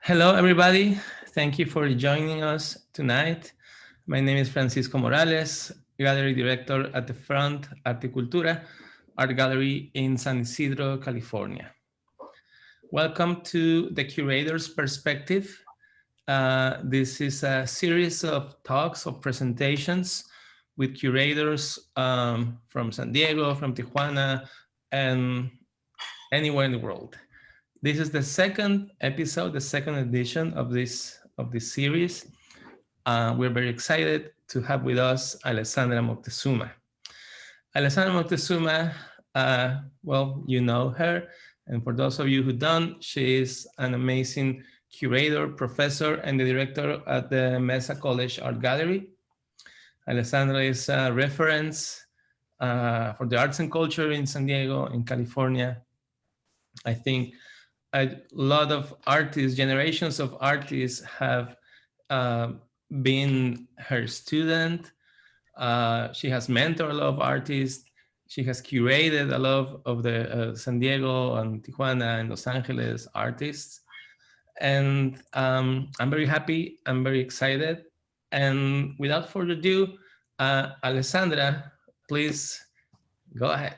Hello, everybody. Thank you for joining us tonight. My name is Francisco Morales, Gallery Director at the Front Arte y Cultura Art Gallery in San Isidro, California. Welcome to the Curator's Perspective. This is a series of talks, of presentations with curators from San Diego, from Tijuana, and anywhere in the world. This is the second episode, the second edition of this series. We're very excited to have with us Alessandra Moctezuma. Alessandra Moctezuma, well, you know her, and for those of you who don't, she is an amazing curator, professor, and the director at the Mesa College Art Gallery. Alessandra is a reference for the arts and culture in San Diego, in California. I think a lot of artists, generations of artists have been her student. She has mentored a lot of artists. She has curated a lot of the San Diego and Tijuana and Los Angeles artists. And I'm very happy, I'm very excited. And without further ado, Alessandra, please go ahead.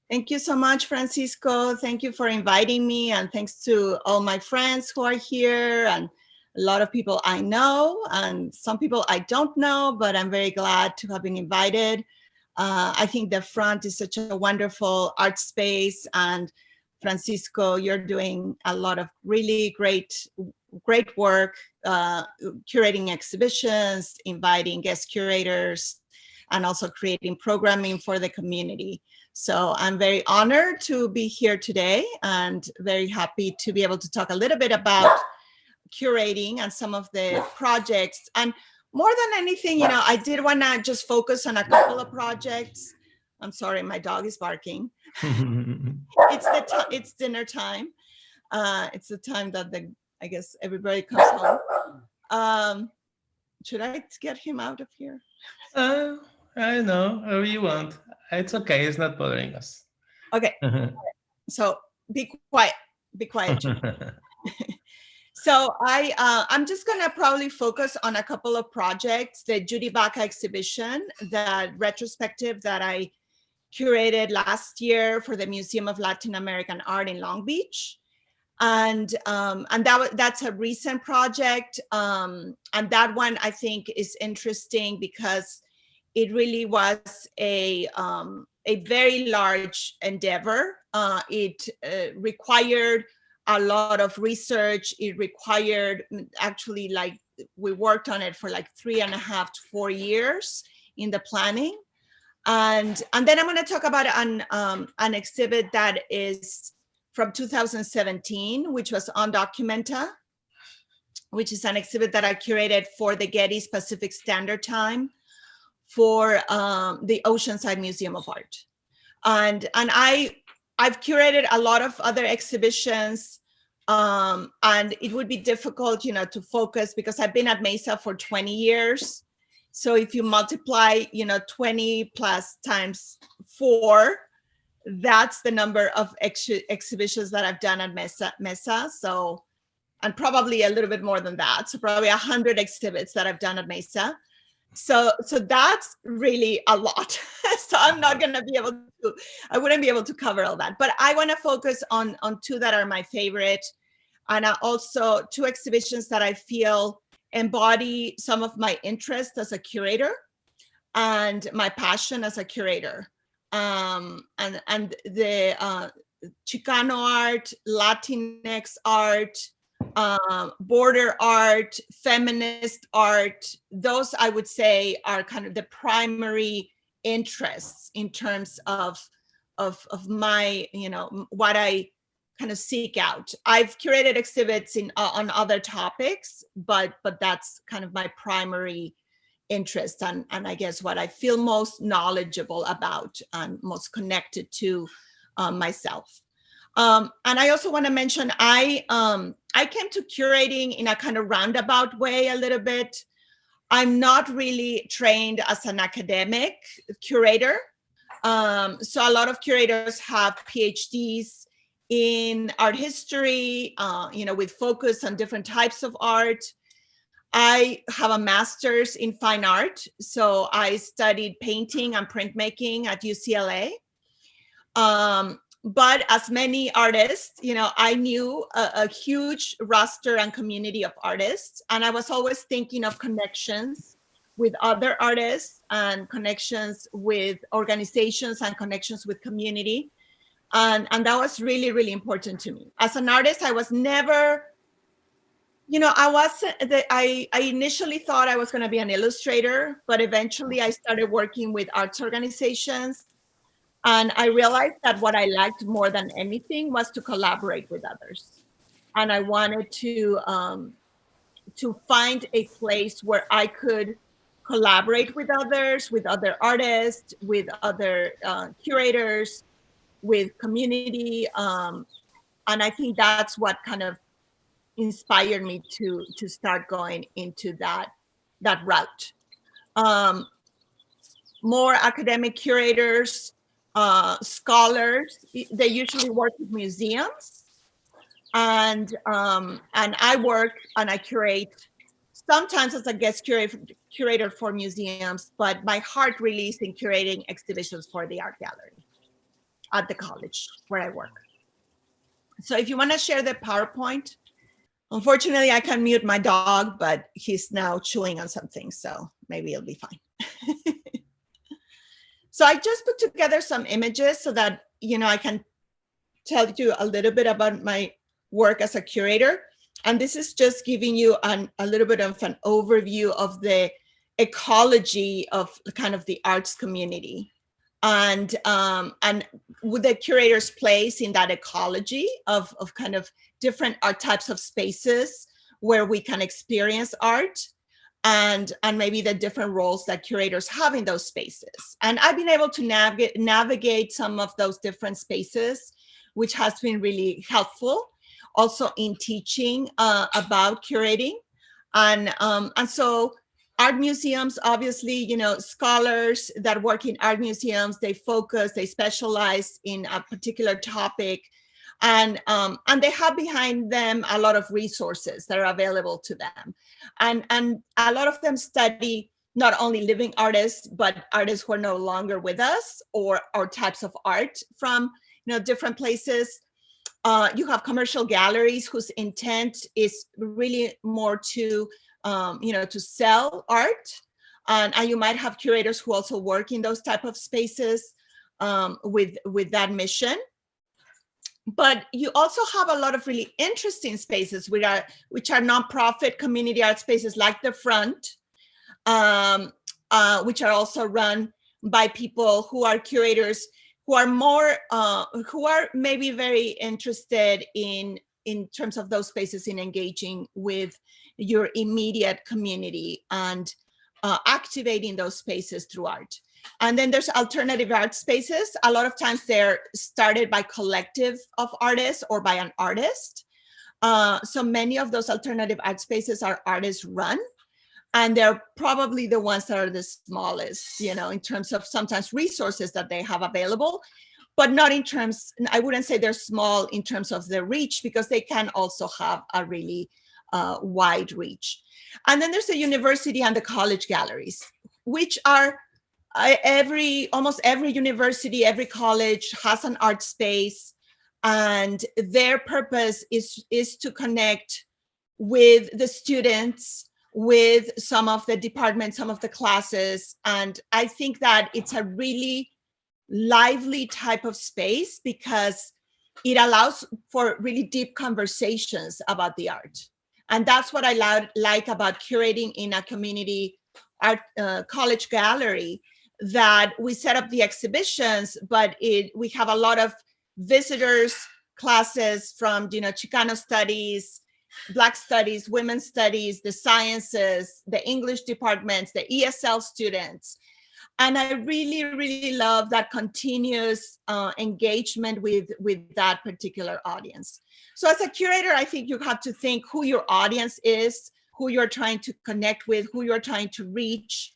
Thank you so much, Francisco. Thank you for inviting me, and thanks to all my friends who are here, and a lot of people I know, and some people I don't know, but I'm very glad to have been invited. I think the Front is such a wonderful art space, and Francisco, you're doing a lot of really great work, curating exhibitions, inviting guest curators, and also creating programming for the community. So I'm very honored to be here today and very happy to be able to talk a little bit about curating and some of the projects. And more than anything, you know, I did want to just focus on a couple of projects. I'm sorry, my dog is barking. It's dinner time. It's the time that I guess everybody comes home. Should I get him out of here? I don't know, whatever you want. It's okay, it's not bothering us. Okay, so be quiet. So I'm just gonna probably focus on a couple of projects. The Judy Baca exhibition, that retrospective that I curated last year for the Museum of Latin American Art in Long Beach. And that's a recent project. And that one I think is interesting because it really was a very large endeavor. It required a lot of research. It required actually, like, we worked on it for like 3.5 to 4 years in the planning. And then I'm going to talk about an exhibit that is from 2017, which was Undocumenta, which is an exhibit that I curated for the Getty's Pacific Standard Time for the Oceanside Museum of Art. And I've curated a lot of other exhibitions, and it would be difficult, you know, to focus because I've been at Mesa for 20 years. So if you multiply, you know, 20 plus times 4, that's the number of exhibitions that I've done at Mesa. So, and probably a little bit more than that. So probably 100 exhibits that I've done at Mesa. So that's really a lot. So I'm not going to be able to, I wouldn't be able to cover all that. But I want to focus on 2 that are my favorite. And also 2 exhibitions that I feel embody some of my interest as a curator and my passion as a curator. And the Chicano art, Latinx art, border art, feminist art, those I would say are kind of the primary interests in terms of my, you know, what I kind of seek out. I've curated exhibits on other topics, but that's kind of my primary interest and I guess what I feel most knowledgeable about and most connected to myself. And I also want to mention, I came to curating in a kind of roundabout way a little bit. I'm not really trained as an academic curator. So a lot of curators have PhDs in art history, with focus on different types of art. I have a master's in fine art. So I studied painting and printmaking at UCLA. But as many artists, I knew a huge roster and community of artists. And I was always thinking of connections with other artists and connections with organizations and connections with community. And that was really, really important to me. As an artist, I was never, I initially thought I was going to be an illustrator, but eventually I started working with arts organizations. And I realized that what I liked more than anything was to collaborate with others. And I wanted to find a place where I could collaborate with other artists, with other curators, with community. And I think that's what kind of inspired me to start going into that route. More academic curators, scholars, they usually work with museums, and I work and I curate sometimes as a guest curator for museums, but my heart really is in curating exhibitions for the art gallery at the college where I work. So if you want to share the PowerPoint, unfortunately I can mute my dog, but he's now chewing on something, so maybe it'll be fine. So I just put together some images so that, I can tell you a little bit about my work as a curator. And this is just giving you a little bit of an overview of the ecology of kind of the arts community, and with the curator's place in that ecology of kind of different art types of spaces where we can experience art, and maybe the different roles that curators have in those spaces. And I've been able to navigate some of those different spaces, which has been really helpful also in teaching about curating. And so art museums, obviously, scholars that work in art museums, they specialize in a particular topic. And they have behind them a lot of resources that are available to them. And a lot of them study not only living artists, but artists who are no longer with us, or types of art from different places. You have commercial galleries whose intent is really more to to sell art. And you might have curators who also work in those type of spaces with that mission. But you also have a lot of really interesting spaces which are nonprofit community art spaces, like the Front, which are also run by people who are curators who are maybe very interested in terms of those spaces, in engaging with your immediate community and activating those spaces through art. And then there's alternative art spaces. A lot of times they're started by collective of artists or by an artist. So many of those alternative art spaces are artist run. And they're probably the ones that are the smallest, in terms of sometimes resources that they have available, but not in terms, I wouldn't say they're small in terms of their reach, because they can also have a really wide reach. And then there's the university and the college galleries, which are almost every university, every college has an art space, and their purpose is to connect with the students, with some of the departments, some of the classes. And I think that it's a really lively type of space because it allows for really deep conversations about the art. And that's what I like about curating in a community art college gallery, that we set up the exhibitions, but we have a lot of visitors, classes from Chicano studies, Black studies, women's studies, the sciences, the English departments, the ESL students. And I really, really love that continuous engagement with that particular audience. So as a curator, I think you have to think who your audience is, who you're trying to connect with, who you're trying to reach.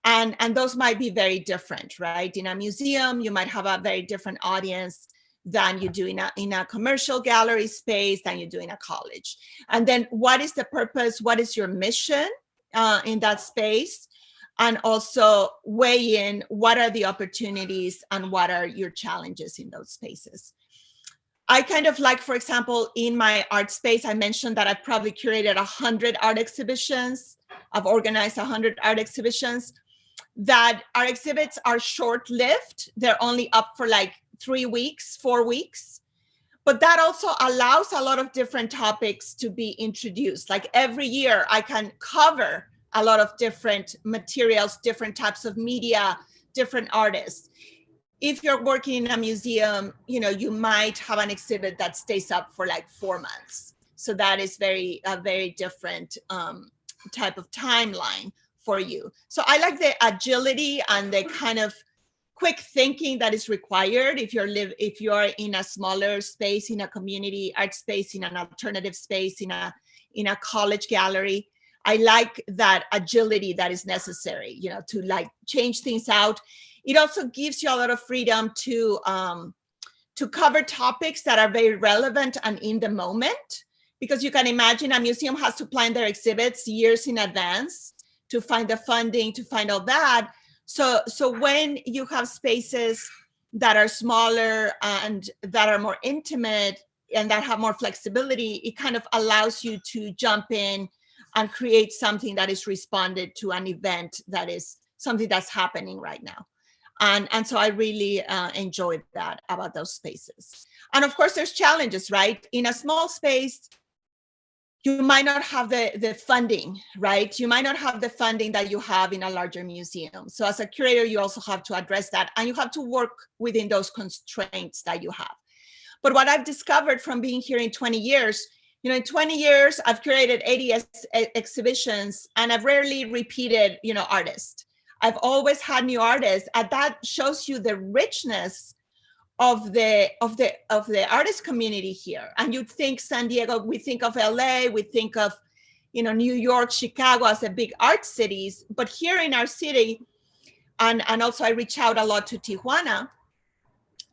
And those might be very different, right? In a museum, you might have a very different audience than you do in a commercial gallery space, than you do in a college. And then what is the purpose? What is your mission in that space? And also weigh in what are the opportunities and what are your challenges in those spaces. I kind of like, for example, in my art space, I mentioned that I've probably curated 100 art exhibitions. I've organized 100 art exhibitions. That our exhibits are short-lived. They're only up for like 3 weeks, 4 weeks. But that also allows a lot of different topics to be introduced. Like every year I can cover a lot of different materials, different types of media, different artists. If you're working in a museum, you know, you might have an exhibit that stays up for like 4 months. So that is a very different type of timeline for you. So I like the agility and the kind of quick thinking that is required if you're in a smaller space, in a community art space, in an alternative space, in a college gallery. I like that agility that is necessary, you know, to like change things out. It also gives you a lot of freedom to cover topics that are very relevant and in the moment, because you can imagine a museum has to plan their exhibits years in advance to find the funding, to find all that. So when you have spaces that are smaller and that are more intimate and that have more flexibility, it kind of allows you to jump in and create something that is responded to an event that is something that's happening right now. And so I really enjoyed that about those spaces. And of course, there's challenges, right? In a small space, you might not have the funding, right? You might not have the funding that you have in a larger museum. So as a curator, you also have to address that, and you have to work within those constraints that you have. But what I've discovered from being here in 20 years, you know, in 20 years, I've curated 80 exhibitions, and I've rarely repeated, you know, artists. I've always had new artists, and that shows you the richness of the artist community here. And you'd think San Diego, we think of LA, we think of, you know, New York, Chicago as the big art cities, but here in our city, and also I reach out a lot to Tijuana,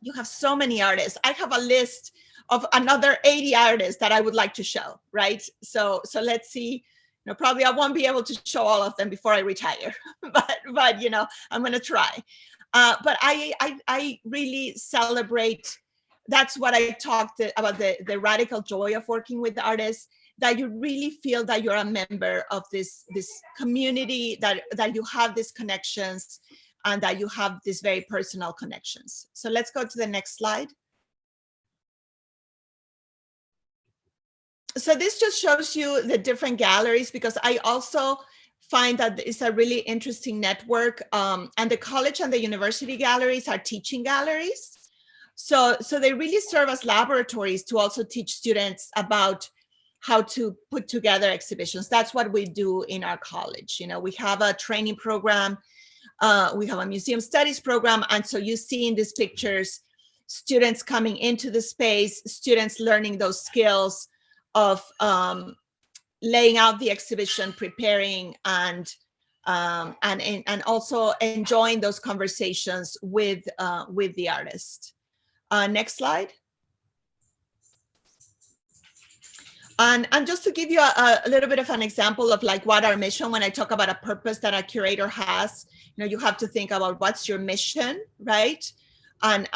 you have so many artists. I have a list of another 80 artists that I would like to show, right? So let's see. You know, probably I won't be able to show all of them before I retire, but you know, I'm going to try. But I really celebrate. That's what I talked about, the radical joy of working with artists, that you really feel that you're a member of this community, that you have these connections, and that you have these very personal connections. So let's go to the next slide. So this just shows you the different galleries, because I also find that it's a really interesting network. And the college and the university galleries are teaching galleries. So they really serve as laboratories to also teach students about how to put together exhibitions. That's what we do in our college. You know, we have a training program, we have a museum studies program. And so you see in these pictures, students coming into the space, students learning those skills of laying out the exhibition, preparing, and also enjoying those conversations with the artist. Next slide. And just to give you a little bit of an example of like what our mission, when I talk about a purpose that a curator has, you know, you have to think about what's your mission, right? And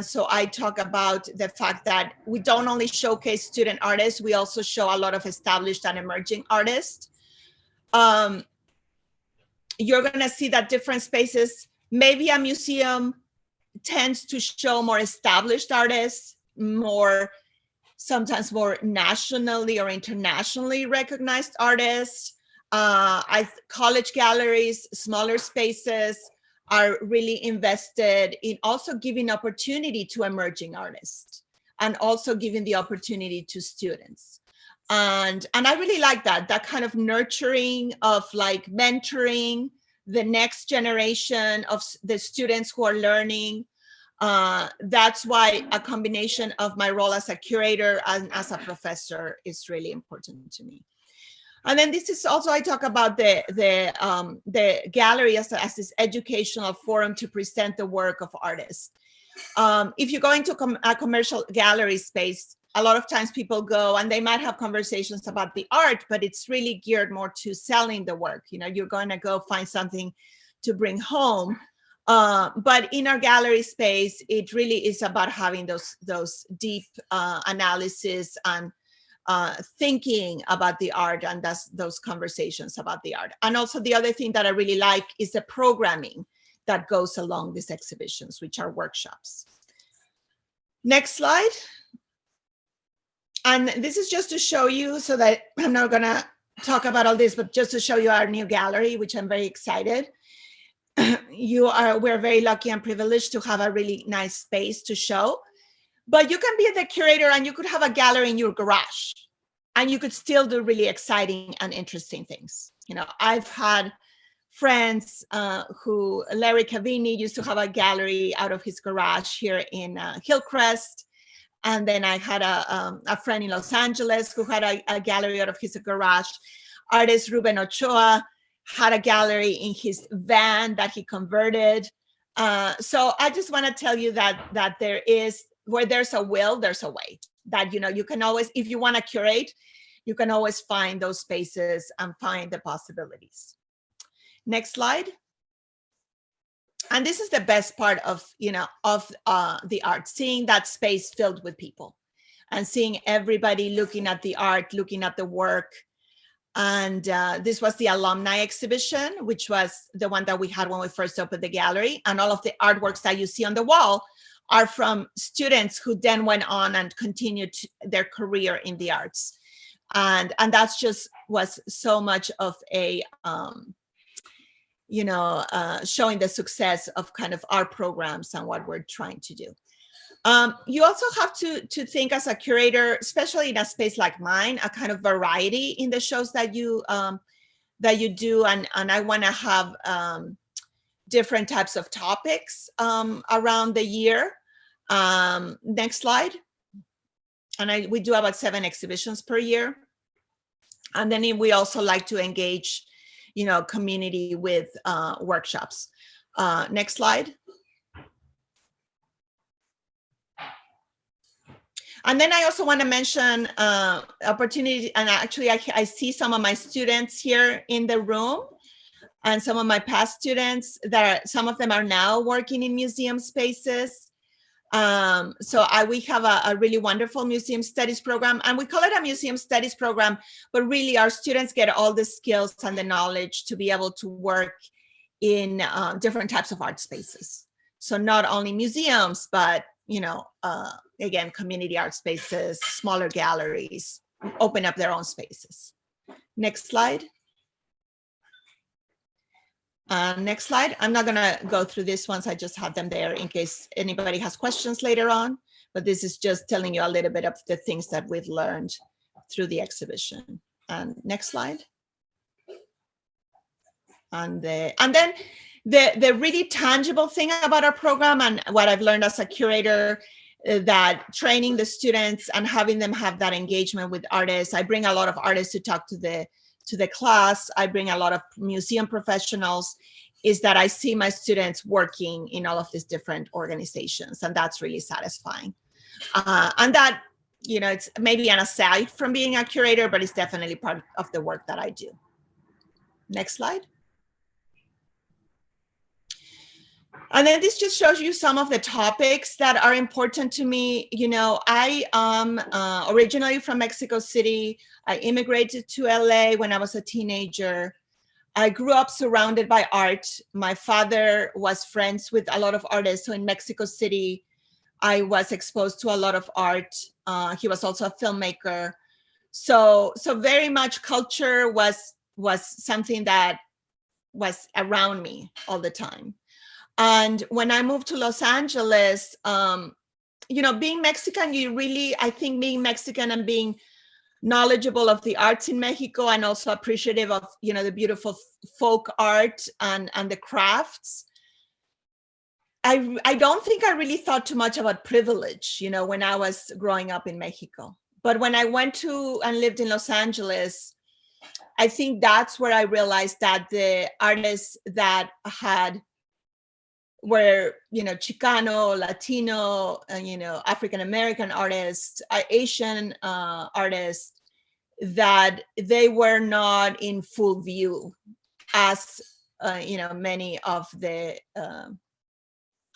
so I talk about the fact that we don't only showcase student artists, we also show a lot of established and emerging artists. You're gonna see that different spaces, maybe a museum tends to show more established artists, sometimes more nationally or internationally recognized artists. College galleries, smaller spaces, are really invested in also giving opportunity to emerging artists and also giving the opportunity to students. And I really like that kind of nurturing of like mentoring, the next generation of the students who are learning. That's why a combination of my role as a curator and as a professor is really important to me. And then this is also, I talk about the gallery as this educational forum to present the work of artists. If you go into a commercial gallery space, a lot of times people go and they might have conversations about the art, but it's really geared more to selling the work. You know, you're going to go find something to bring home. But in our gallery space, it really is about having those deep analysis and thinking about the art, and those conversations about the art. And also the other thing that I really like is the programming that goes along these exhibitions, which are workshops. Next slide. And this is just to show you, so that I'm not gonna talk about all this, but just to show you our new gallery, which I'm very excited. We're very lucky and privileged to have a really nice space to show. But you can be the curator and you could have a gallery in your garage and you could still do really exciting and interesting things. You know, I've had friends who, Larry Cavini used to have a gallery out of his garage here in Hillcrest. And then I had a friend in Los Angeles who had a gallery out of his garage. Artist Ruben Ochoa had a gallery in his van that he converted. So I just want to tell you that there is, where there's a will, there's a way. That, you know, you can always, if you want to curate, you can always find those spaces and find the possibilities. Next slide. And this is the best part of, you know, of the art, seeing that space filled with people and seeing everybody looking at the art, looking at the work. And this was the alumni exhibition, which was the one that we had when we first opened the gallery. And all of the artworks that you see on the wall are from students who then went on and continued their career in the arts. And that's just was so much of a, you know, showing the success of kind of our programs and what we're trying to do. You also have to think as a curator, especially in a space like mine, a kind of variety in the shows that you do, and I want to have different types of topics around the year. Next slide. And we do about 7 exhibitions per year, and then we also like to engage, you know, community with workshops. Next slide. And then I also want to mention opportunity, and actually I see some of my students here in the room and some of my past students some of them are now working in museum spaces. So we have a really wonderful museum studies program, and we call it a museum studies program, but really our students get all the skills and the knowledge to be able to work in different types of art spaces. So not only museums, but, you know, again, community art spaces, smaller galleries, open up their own spaces. Next slide. Next slide. I'm not going to go through this ones. I just have them there in case anybody has questions later on. But this is just telling you a little bit of the things that we've learned through the exhibition. And next slide. And then the really tangible thing about our program and what I've learned as a curator, that training the students and having them have that engagement with artists. I bring a lot of artists to talk to the class. I bring a lot of museum professionals, is that I see my students working in all of these different organizations, and that's really satisfying. And that, you know, it's maybe an aside from being a curator, but it's definitely part of the work that I do. Next slide. And then this just shows you some of the topics that are important to me. You know, I am originally from Mexico City. I immigrated to LA when I was a teenager. I grew up surrounded by art. My father was friends with a lot of artists. So in Mexico City, I was exposed to a lot of art. He was also a filmmaker. So very much culture was something that was around me all the time. And when I moved to Los Angeles, you know, being Mexican, I think being Mexican and being knowledgeable of the arts in Mexico and also appreciative of, you know, the beautiful folk art and the crafts. I don't think I really thought too much about privilege, you know, when I was growing up in Mexico. But when I went to and lived in Los Angeles, I think that's where I realized that the artists that were, you know, Chicano, Latino, you know, African-American artists, Asian artists, that they were not in full view as, you know, many of the,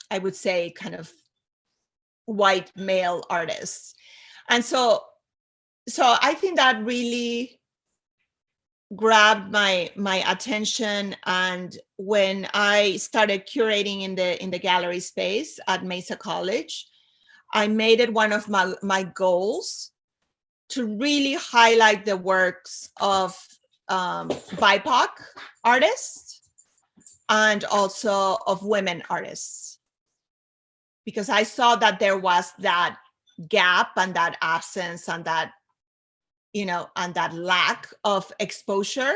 I would say, kind of white male artists. And so I think that really grabbed my attention. And when I started curating in the gallery space at Mesa College, I made it one of my goals to really highlight the works of BIPOC artists and also of women artists, because I saw that there was that gap and that absence and that, you know, and that lack of exposure.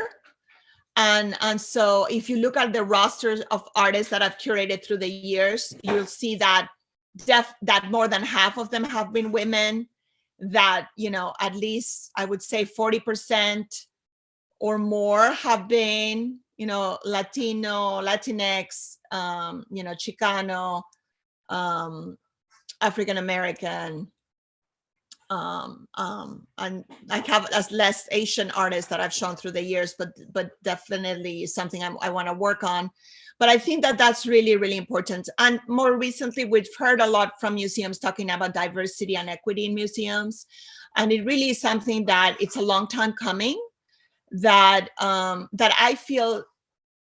And so if you look at the rosters of artists that I've curated through the years, you'll see that that more than half of them have been women, that, you know, at least I would say 40% or more have been, you know, Latino, Latinx, you know, Chicano, African-American, and I have as less Asian artists that I've shown through the years, but definitely something I want to work on. But I think that that's really, really important. And more recently, we've heard a lot from museums talking about diversity and equity in museums. And it really is something that it's a long time coming, that I feel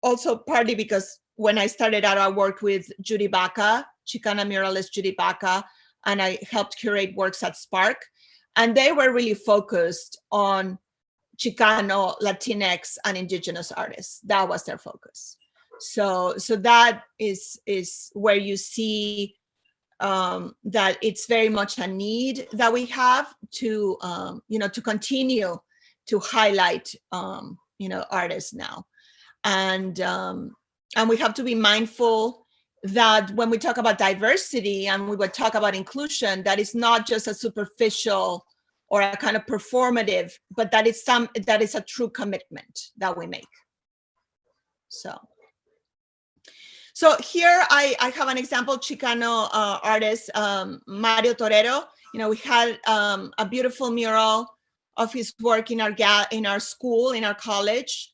also partly because when I started out, I worked with Judy Baca, Chicana muralist Judy Baca, and I helped curate works at Spark. And they were really focused on Chicano, Latinx, and Indigenous artists. That was their focus. So that is where you see that it's very much a need that we have to, you know, to continue to highlight, you know, artists now. And we have to be mindful that when we talk about diversity and we would talk about inclusion, that is not just a superficial or a kind of performative, but that is a true commitment that we make. So here I have an example, Chicano artist, Mario Torero. You know, we had a beautiful mural of his work in our school, in our college,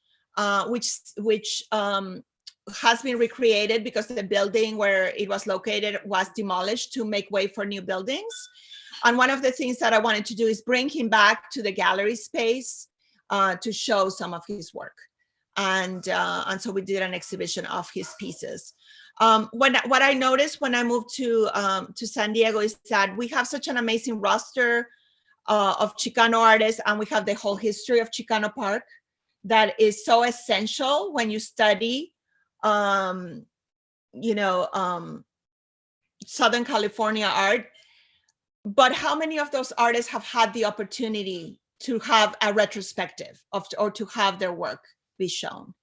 which has been recreated because the building where it was located was demolished to make way for new buildings. And one of the things that I wanted to do is bring him back to the gallery space to show some of his work. And so we did an exhibition of his pieces. What I noticed when I moved to San Diego is that we have such an amazing roster of Chicano artists, and we have the whole history of Chicano Park that is so essential when you study, you know, Southern California art. But how many of those artists have had the opportunity to have a retrospective or to have their work be shown?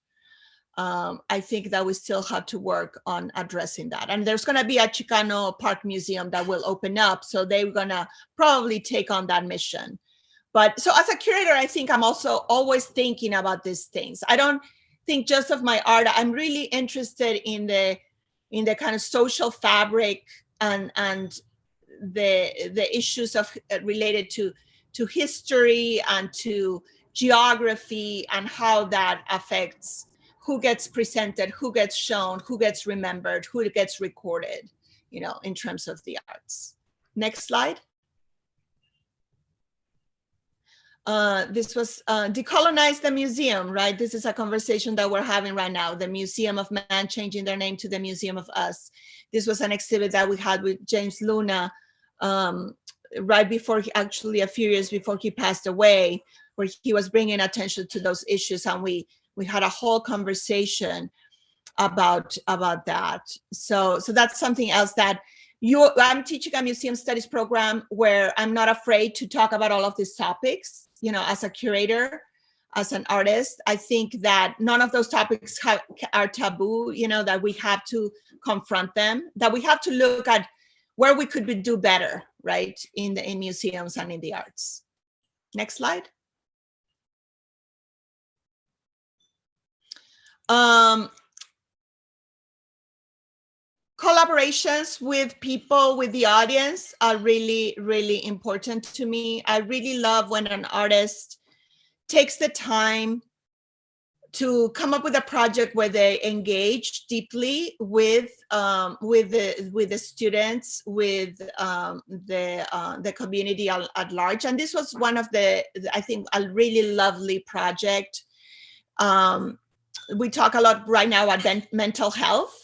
I think that we still have to work on addressing that. And there's going to be a Chicano Park Museum that will open up, so they're going to probably take on that mission. But so as a curator, I think I'm also always thinking about these things. I don't think just of my art. I'm really interested in the kind of social fabric and the issues of related to history and to geography, and how that affects who gets presented, who gets shown, who gets remembered, who gets recorded, you know, in terms of the arts. Next slide. This was Decolonize the Museum, right? This is a conversation that we're having right now, the Museum of Man changing their name to the Museum of Us. This was an exhibit that we had with James Luna right before, actually a few years before he passed away, where he was bringing attention to those issues, and we had a whole conversation about that. So that's something else that I'm teaching a museum studies program where I'm not afraid to talk about all of these topics. as a curator, as an artist. I think that none of those topics are taboo, that we have to confront them, that we have to look at where we could do better, right, in museums and in the arts. Next slide. Collaborations with people, with the audience, are really, really important to me. I really love when an artist takes the time to come up with a project where they engage deeply with the students, with the community at large. And this was one of I think, a really lovely project. We talk a lot right now about mental health.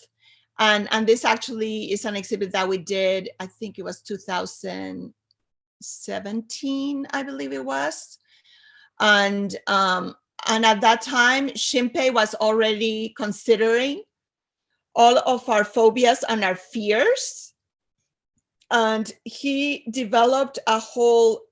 And this actually is an exhibit that we did, I think it was 2017, I believe it was. And at that time, Shinpei was already considering all of our phobias and our fears. And he developed a whole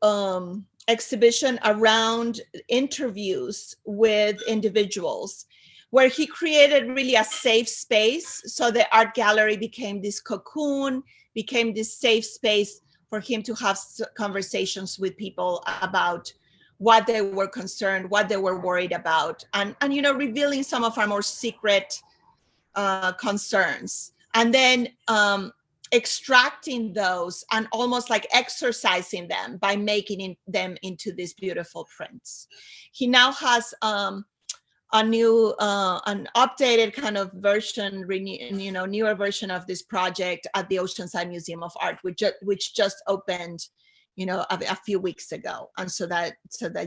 exhibition around interviews with individuals, where he created really a safe space. So the art gallery became this cocoon, became this safe space for him to have conversations with people about what they were concerned, what they were worried about, and revealing some of our more secret concerns. And then extracting those and almost like exercising them by making them into these beautiful prints. He now has a new, an updated kind of version, newer version of this project at the Oceanside Museum of Art, which just opened, a few weeks ago, and so that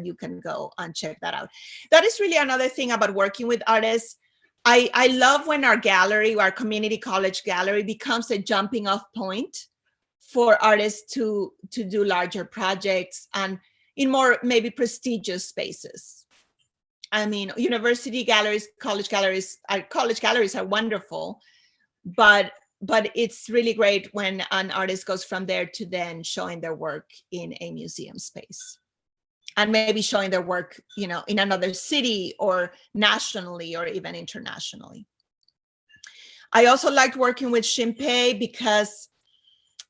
you can go and check that out. That is really another thing about working with artists. I love when our gallery, our community college gallery, becomes a jumping off point for artists to do larger projects and in more maybe prestigious spaces. I mean, university galleries, college galleries are wonderful, but it's really great when an artist goes from there to then showing their work in a museum space, and maybe showing their work, in another city or nationally or even internationally. I also liked working with Shinpei because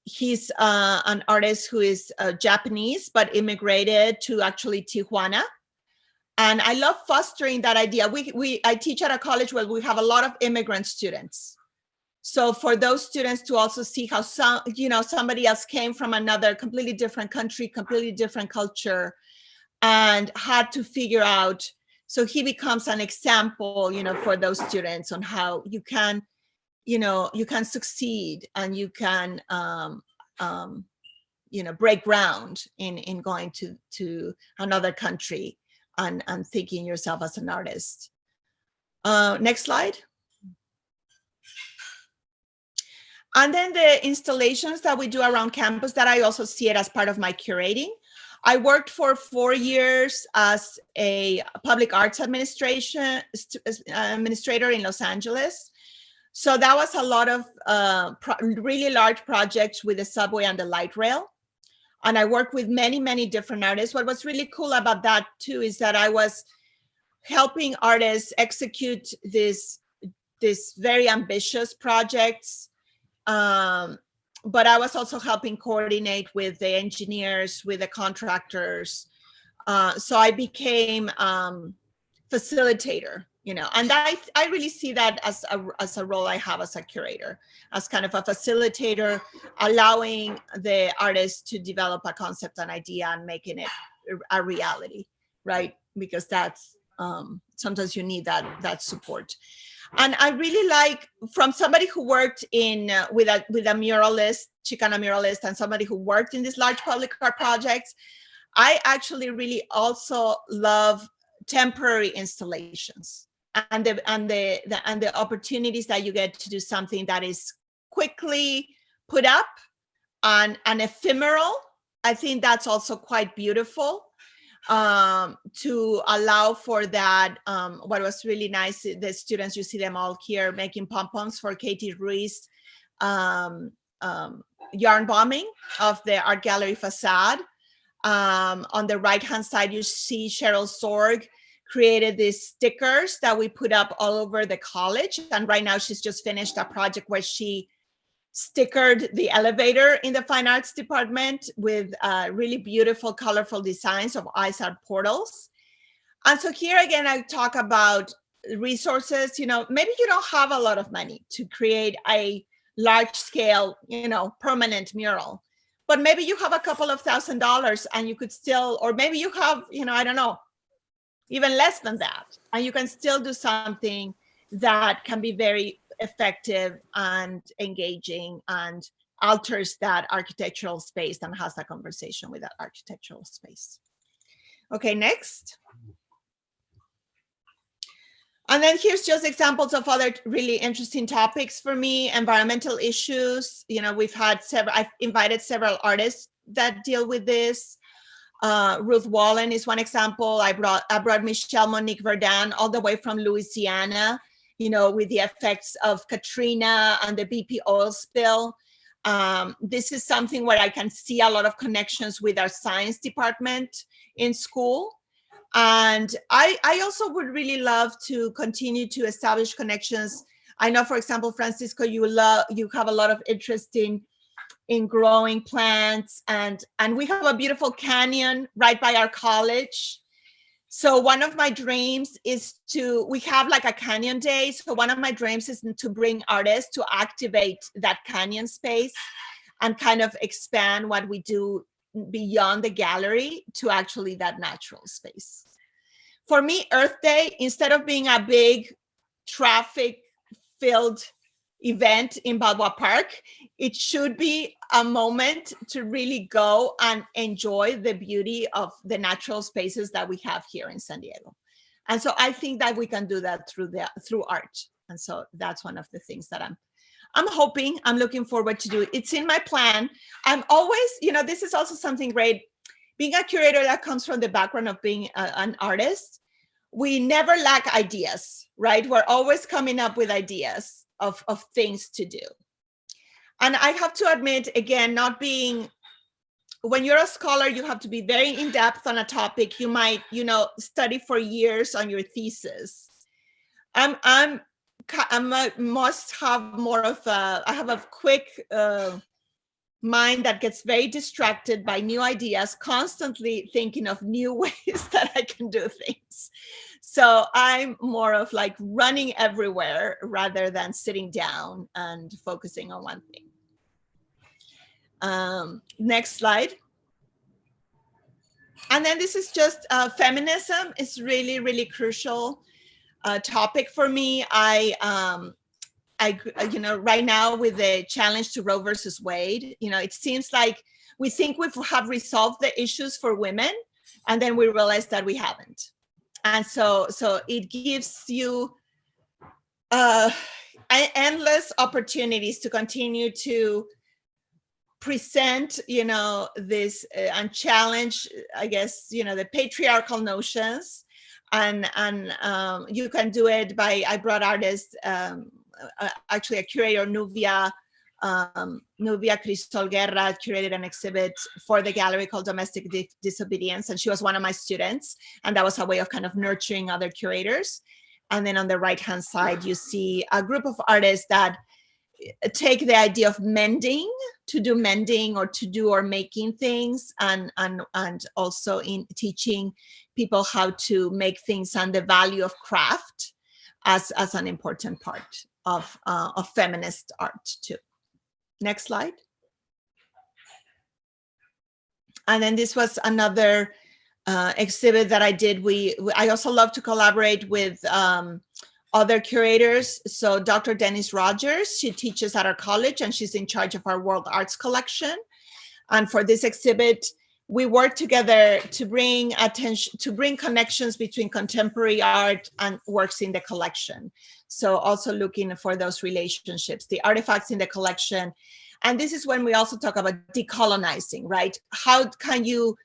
he's an artist who is Japanese, but immigrated to actually Tijuana. And I love fostering that idea. I teach at a college where we have a lot of immigrant students. So for those students to also see how somebody else came from another completely different country, completely different culture, and had to figure out. So he becomes an example, for those students on how you can succeed and you can, break ground in going to another country and thinking yourself as an artist. Next slide. And then the installations that we do around campus, that I also see it as part of my curating. I worked for 4 years as a public arts administrator in Los Angeles. So that was a lot of really large projects with the subway and the light rail. And I worked with many, many different artists. What was really cool about that too is that I was helping artists execute these very ambitious projects. But I was also helping coordinate with the engineers, with the contractors. So I became facilitator, and I really see that as a role I have as a curator, as kind of a facilitator, allowing the artist to develop a concept, an idea, and making it a reality, right? Because that's sometimes you need that support. And I really like, from somebody who worked with a muralist, Chicana muralist, and somebody who worked in these large public art projects, I actually really also love temporary installations and the opportunities that you get to do something that is quickly put up and ephemeral. I think that's also quite beautiful. To allow for that. What was really nice, the students, you see them all here making pom-poms for Katie Ruiz yarn bombing of the art gallery facade. On the right-hand side, you see Cheryl Sorg created these stickers that we put up all over the college. And right now she's just finished a project where she stickered the elevator in the fine arts department with really beautiful, colorful designs of eyes and portals. And so here again, I talk about resources. Maybe you don't have a lot of money to create a large scale, permanent mural, but maybe you have a couple of $1,000 and you could still, or maybe you have, I don't know, even less than that, and you can still do something that can be very effective and engaging and alters that architectural space and has that conversation with that architectural space. Okay, next. And then here's just examples of other really interesting topics for me. Environmental issues. I've invited several artists that deal with this. Ruth Wallen is one example. I brought Michelle Monique Verdun all the way from Louisiana, with the effects of Katrina and the BP oil spill. This is something where I can see a lot of connections with our science department in school. And I also would really love to continue to establish connections. I know, for example, Francisco, you have a lot of interest in growing plants, and we have a beautiful canyon right by our college. So one of my dreams is we have like a canyon day. So one of my dreams is to bring artists to activate that canyon space and kind of expand what we do beyond the gallery to actually that natural space. For me, Earth Day, instead of being a big traffic-filled event in Balboa Park, it should be a moment to really go and enjoy the beauty of the natural spaces that we have here in San Diego. And so I think that we can do that through art. And so that's one of the things that I'm looking forward to do. It's in my plan. I'm always, this is also something great. Being a curator that comes from the background of being an artist, we never lack ideas, right? We're always coming up with ideas of things to do. And I have to admit, again, when you're a scholar, you have to be very in-depth on a topic. You might, study for years on your thesis. I must have more of I have a quick mind that gets very distracted by new ideas, constantly thinking of new ways that I can do things. So I'm more of like running everywhere rather than sitting down and focusing on one thing. Next slide. And then this is just feminism is really, really crucial topic for me. I right now with the challenge to Roe versus Wade, it seems like we think we have resolved the issues for women, and then we realize that we haven't. And so it gives you endless opportunities to continue to present, this and challenge, I guess, the patriarchal notions. And you can do it by, I brought artists, actually a curator, Nubia Cristol Guerra, curated an exhibit for the gallery called Domestic Disobedience, and she was one of my students, and that was a way of kind of nurturing other curators. And then on the right-hand side, you see a group of artists that take the idea of mending to do mending or making things, and also in teaching people how to make things and the value of craft as an important part of feminist art too. Next slide. And then this was another exhibit that I did. I also love to collaborate with other curators. So Dr. Denise Rogers, she teaches at our college and she's in charge of our World Arts collection. And for this exhibit, we work together to bring connections between contemporary art and works in the collection. So also looking for those relationships, the artifacts in the collection. And this is when we also talk about decolonizing, right? How can you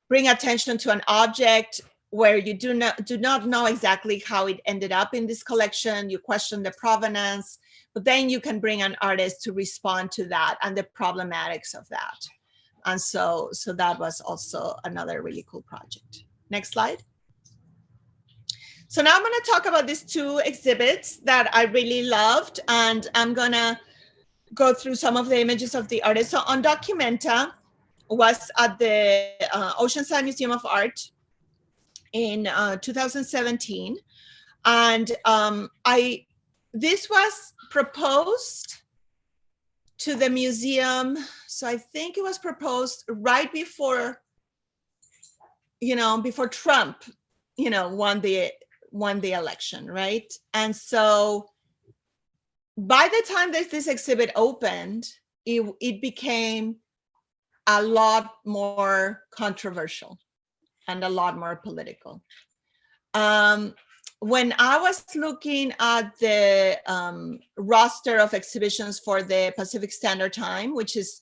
bring attention to an object where you do not know exactly how it ended up in this collection? You question the provenance, but then you can bring an artist to respond to that and the problematics of that. And so that was also another really cool project. Next slide. So now I'm going to talk about these two exhibits that I really loved, and I'm going to go through some of the images of the artists. So Undocumenta was at the Oceanside Museum of Art in 2017. And this was proposed to the museum. So I think it was proposed right before, before Trump, won the election, right? And so by the time that this exhibit opened, it became a lot more controversial and a lot more political. When I was looking at the roster of exhibitions for the Pacific Standard Time, which is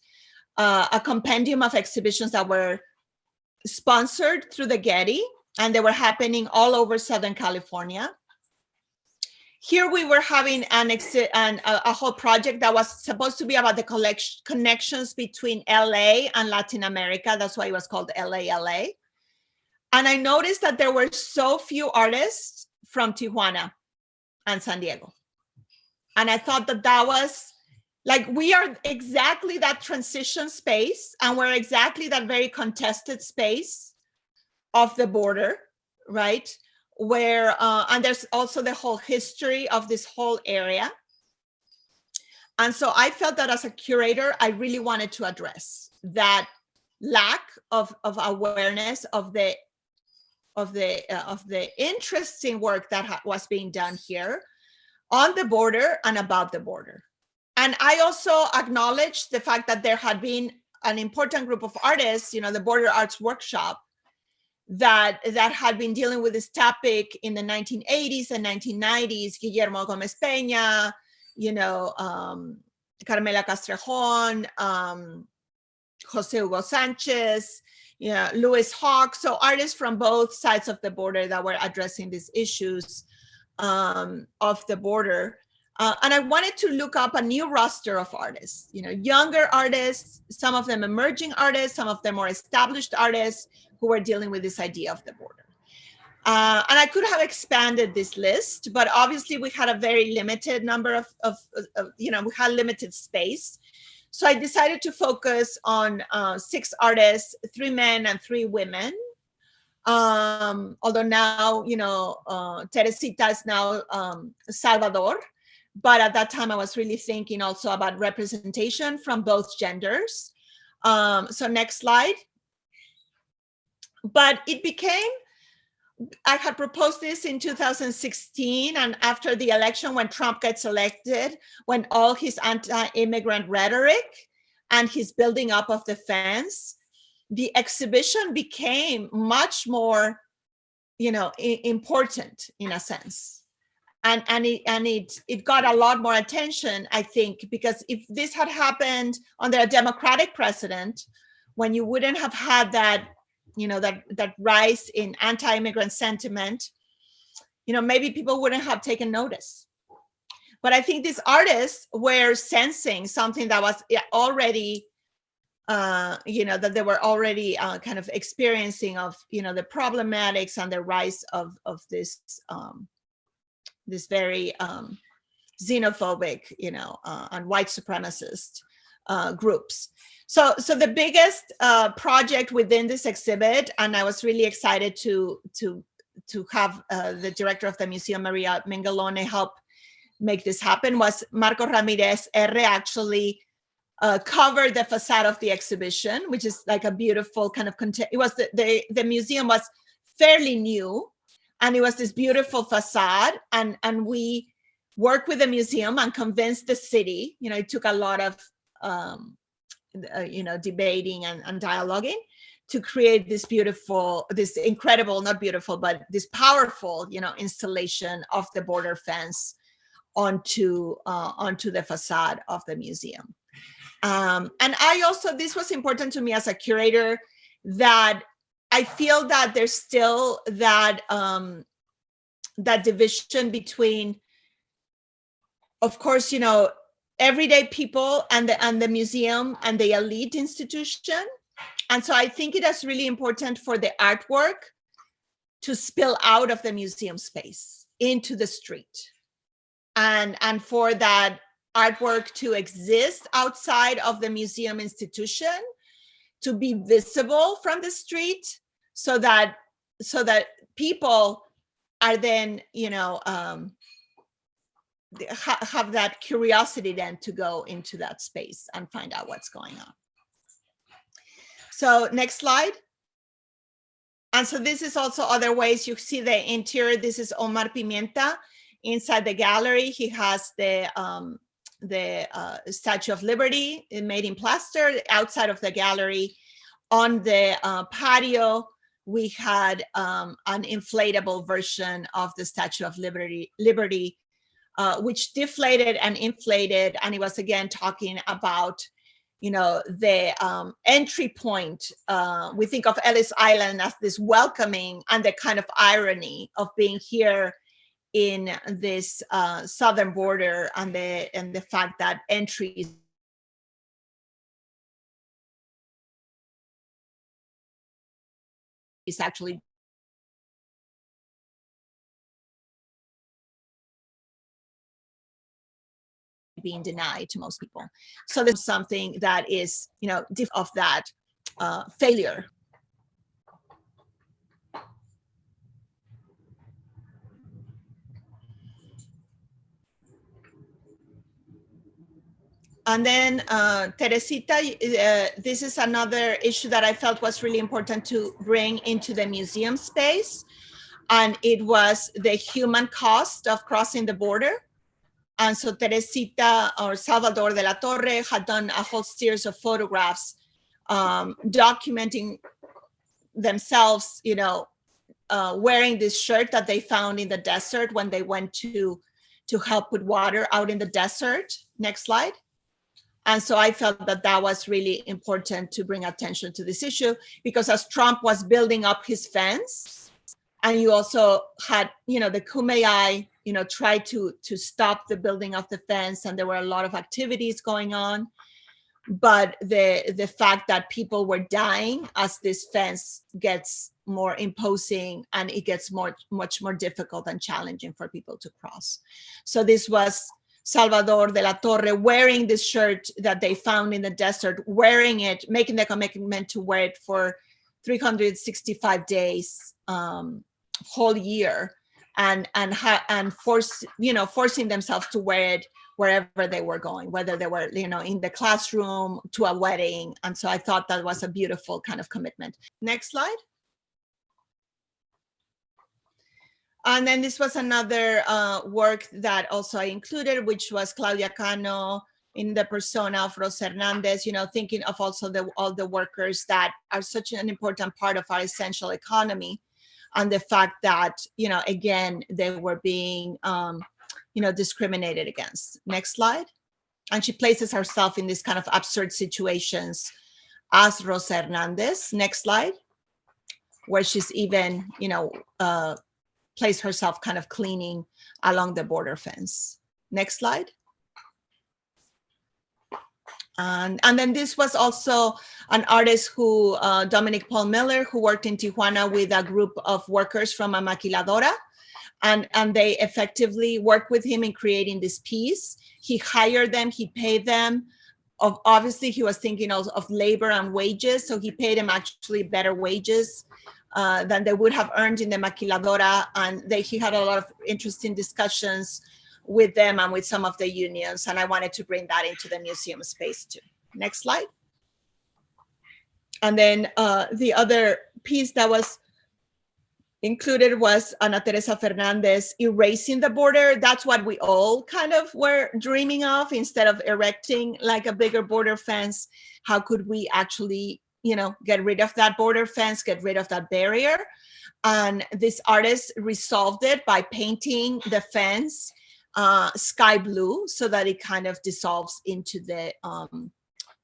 a compendium of exhibitions that were sponsored through the Getty, and they were happening all over Southern California. Here we were having a whole project that was supposed to be about the connections between LA and Latin America. That's why it was called LA. And I noticed that there were so few artists from Tijuana and San Diego. And I thought that was like, we are exactly that transition space, and we're exactly that very contested space of the border, right? Where, and there's also the whole history of this whole area. And so I felt that as a curator, I really wanted to address that lack of awareness of the interesting work that was being done here on the border and about the border. And I also acknowledged the fact that there had been an important group of artists, the Border Arts Workshop, that had been dealing with this topic in the 1980s and 1990s. Guillermo Gomez Peña, Carmela Castrejon, Jose Hugo Sanchez, Louis Hawk. So artists from both sides of the border that were addressing these issues of the border. And I wanted to look up a new roster of artists, younger artists, some of them emerging artists, some of them more established artists who were dealing with this idea of the border. And I could have expanded this list, but obviously we had a very limited number we had limited space. So I decided to focus on 6 artists, 3 men and 3 women. Although now, Teresita is now Salvador. But at that time, I was really thinking also about representation from both genders. So next slide. But it became, I had proposed this in 2016, and after the election, when Trump gets elected, when all his anti-immigrant rhetoric and his building up of the fence, the exhibition became much more, important in a sense. And it got a lot more attention, I think, because if this had happened under a Democratic president, when you wouldn't have had that, that rise in anti-immigrant sentiment, maybe people wouldn't have taken notice. But I think these artists were sensing something that was already, that they were already kind of experiencing of, the problematics and the rise of this, this very xenophobic, and white supremacist groups. So the biggest project within this exhibit, and I was really excited to have the director of the museum, Maria Mengalone, help make this happen, was Marco Ramirez R actually covered the facade of the exhibition, which is like a beautiful kind of it was the museum was fairly new, and it was this beautiful facade, and we worked with the museum and convinced the city. It took a lot of debating and dialoguing to create this beautiful, this incredible, not beautiful, but this powerful, installation of the border fence onto the facade of the museum. And I also, this was important to me as a curator, that I feel that there's still that that division between, of course, everyday people and the museum and the elite institution, And so I think it is really important for the artwork to spill out of the museum space into the street, and for that artwork to exist outside of the museum institution, to be visible from the street, so that people are then, have that curiosity then to go into that space and find out what's going on. So next slide. And so this is also other ways you see the interior. This is Omar Pimienta inside the gallery. He has the Statue of Liberty made in plaster outside of the gallery. On the patio, we had an inflatable version of the Statue of Liberty, which deflated and inflated. And he was again talking about, the entry point. We think of Ellis Island as this welcoming, and the kind of irony of being here in this southern border, and the fact that entry is actually being denied to most people. So there's something that is, of that failure. And then Teresita, this is another issue that I felt was really important to bring into the museum space. And it was the human cost of crossing the border. And so Teresita, or Salvador de la Torre, had done a whole series of photographs documenting themselves, wearing this shirt that they found in the desert when they went to help with water out in the desert. Next slide. And so I felt that that was really important to bring attention to this issue, because as Trump was building up his fence, and you also had, the Kumeyaay, tried to stop the building of the fence, and there were a lot of activities going on. But the fact that people were dying as this fence gets more imposing, and it gets much more difficult and challenging for people to cross. So this was Salvador de la Torre wearing this shirt that they found in the desert, wearing it, making the commitment to wear it for 365 days, whole year, and forcing themselves to wear it wherever they were going, whether they were, in the classroom, to a wedding. And so I thought that was a beautiful kind of commitment. Next slide. And then this was another work that also I included, which was Claudia Cano in the persona of Rosa Hernandez, thinking of also all the workers that are such an important part of our essential economy, and the fact that, again, they were being, discriminated against. Next slide. And she places herself in these kind of absurd situations as Rosa Hernandez. Next slide. Where she's even, place herself kind of cleaning along the border fence. Next slide. And then this was also an artist who, Dominic Paul Miller, who worked in Tijuana with a group of workers from a maquiladora. And they effectively worked with him in creating this piece. He hired them, he paid them. Obviously, he was thinking of labor and wages. So he paid them actually better wages than they would have earned in the maquiladora. And he had a lot of interesting discussions with them and with some of the unions. And I wanted to bring that into the museum space too. Next slide. And then the other piece that was included was Ana Teresa Fernandez erasing the border. That's what we all kind of were dreaming of. Instead of erecting like a bigger border fence, how could we actually, get rid of that border fence, get rid of that barrier? And this artist resolved it by painting the fence sky blue, so that it kind of dissolves into the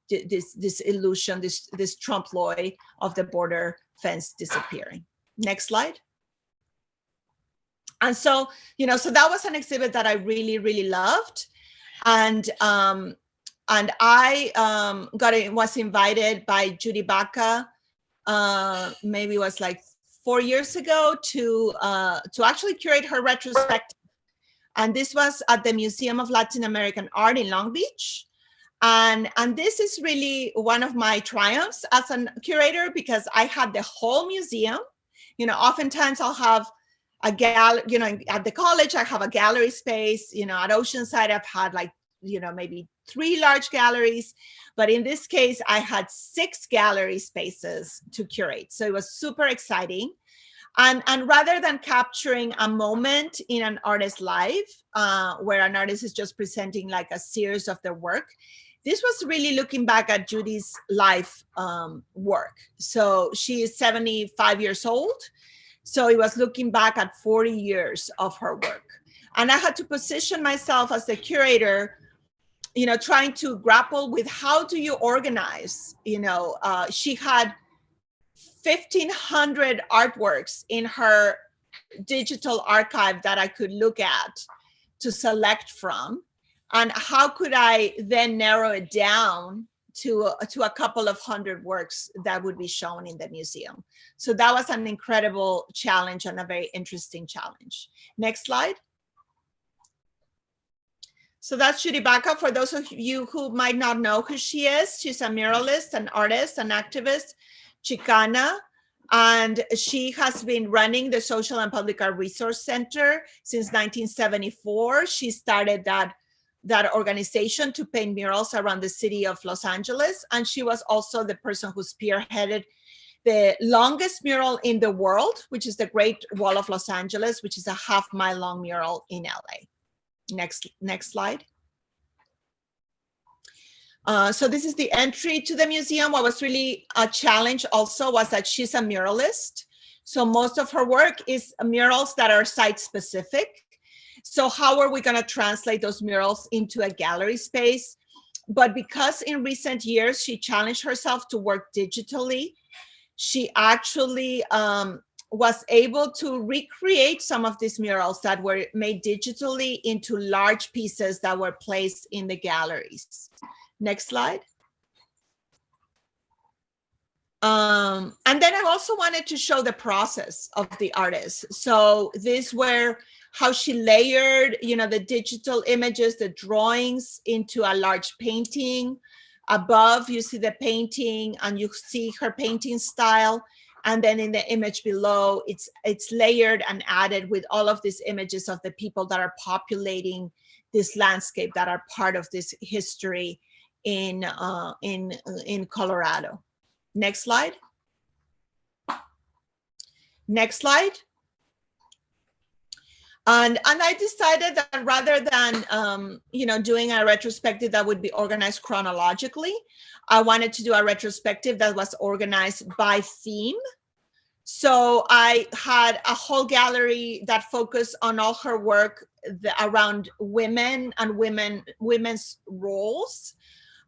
this illusion, this trompe l'oeil of the border fence disappearing. Next slide. And so, so that was an exhibit that I really, really loved. And And I was invited by Judy Baca, maybe it was like 4 years ago, to actually curate her retrospective. And this was at the Museum of Latin American Art in Long Beach. And this is really one of my triumphs as a curator, because I had the whole museum. You know, oftentimes I'll have a gallery, you know, at the college, I have a gallery space. You know, at Oceanside, I've had like, you know, maybe 3 large galleries. But in this case, I had 6 gallery spaces to curate. So it was super exciting. And rather than capturing a moment in an artist's life, where an artist is just presenting like a series of their work, this was really looking back at Judy's life work. So she is 75 years old. So it was looking back at 40 years of her work. And I had to position myself as the curator, you know, trying to grapple with how do you organize, you know, she had 1,500 artworks in her digital archive that I could look at to select from. And how could I then narrow it down to a couple of hundred works that would be shown in the museum? So that was an incredible challenge and a very interesting challenge. Next slide. So that's Judy Baca. For those of you who might not know who she is, she's a muralist, an artist, an activist, Chicana, and she has been running the Social and Public Art Resource Center since 1974. She started that organization to paint murals around the city of Los Angeles, and she was also the person who spearheaded the longest mural in the world, which is the Great Wall of Los Angeles, which is a half-mile long mural in LA. Next slide. So this is the entry to the museum. What was really a challenge also was that she's a muralist. So most of her work is murals that are site specific. So how are we going to translate those murals into a gallery space? But because in recent years, she challenged herself to work digitally, she actually was able to recreate some of these murals that were made digitally into large pieces that were placed in the galleries. Next slide. And then I also wanted to show the process of the artist. So these were how she layered, you know, the digital images, the drawings into a large painting. Above, you see the painting and you see her painting style. And then in the image below, it's layered and added with all of these images of the people that are populating this landscape, that are part of this history in Colorado. Next slide. Next slide. And I decided that rather than you know, doing a retrospective that would be organized chronologically, I wanted to do a retrospective that was organized by theme. So I had a whole gallery that focused on all her work around women and women's roles.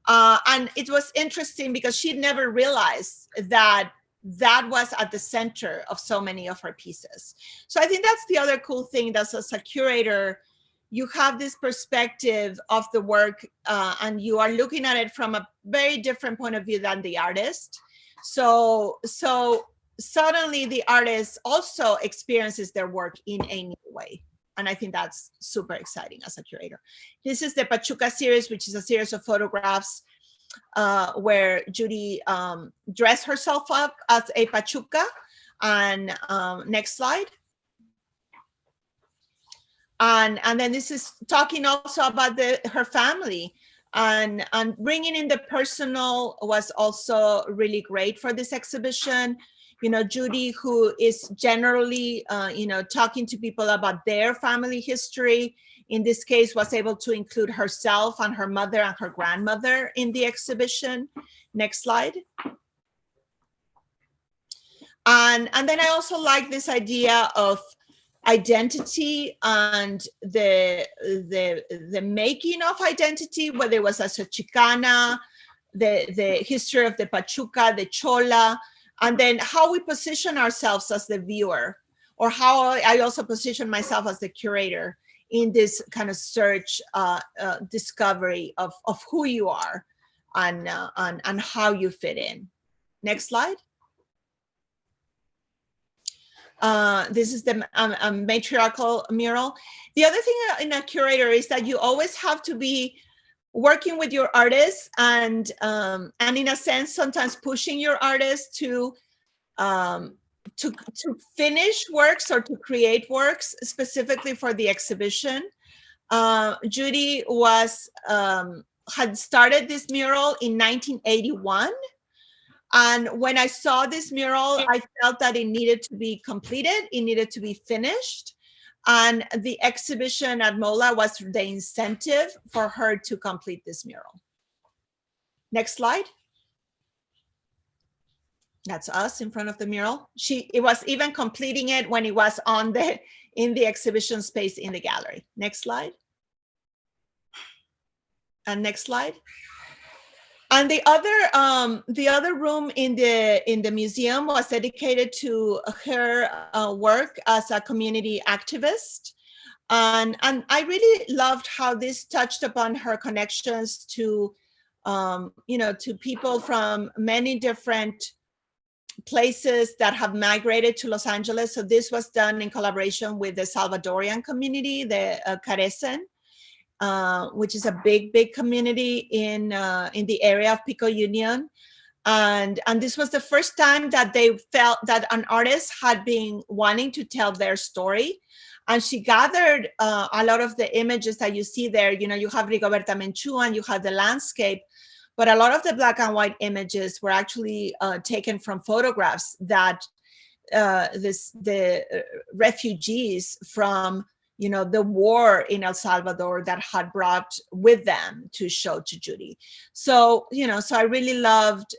And it was interesting because she never realized that that was at the center of so many of her pieces. So I think that's the other cool thing, that as a curator, you have this perspective of the work and you are looking at it from a very different point of view than the artist. So suddenly the artist also experiences their work in a new way. And I think that's super exciting as a curator. This is the Pachuca series, which is a series of photographs where Judy dressed herself up as a Pachuca. And next slide. And then this is talking also about her family, and bringing in the personal was also really great for this exhibition. You know, Judy, who is generally, you know, talking to people about their family history, in this case was able to include herself and her mother and her grandmother in the exhibition. Next slide. And then I also like this idea of identity and the making of identity, whether it was as a Chicana, the history of the Pachuca, the Chola, and then how we position ourselves as the viewer, or how I also position myself as the curator in this kind of search, discovery of who you are and how you fit in. Next slide. This is the matriarchal mural. The other thing in a curator is that you always have to be working with your artists and in a sense, sometimes pushing your artists to finish works or to create works specifically for the exhibition. Judy had started this mural in 1981. And when I saw this mural, I felt that it needed to be completed. It needed to be finished. And the exhibition at MoLA was the incentive for her to complete this mural. Next slide. That's us in front of the mural. It was even completing it when it was in the exhibition space in the gallery. Next slide. And next slide. And the other room in the museum was dedicated to her work as a community activist, and I really loved how this touched upon her connections to to people from many different places that have migrated to Los Angeles. So this was done in collaboration with the Salvadorian community, the Carecen, which is a big community in the area of Pico Union. And this was the first time that they felt that an artist had been wanting to tell their story. And she gathered a lot of the images that you see there. You have Rigoberta Menchú and you have the landscape, but a lot of the black and white images were actually taken from photographs that the refugees from the war in El Salvador that had brought with them to show to Judy. So, so I really loved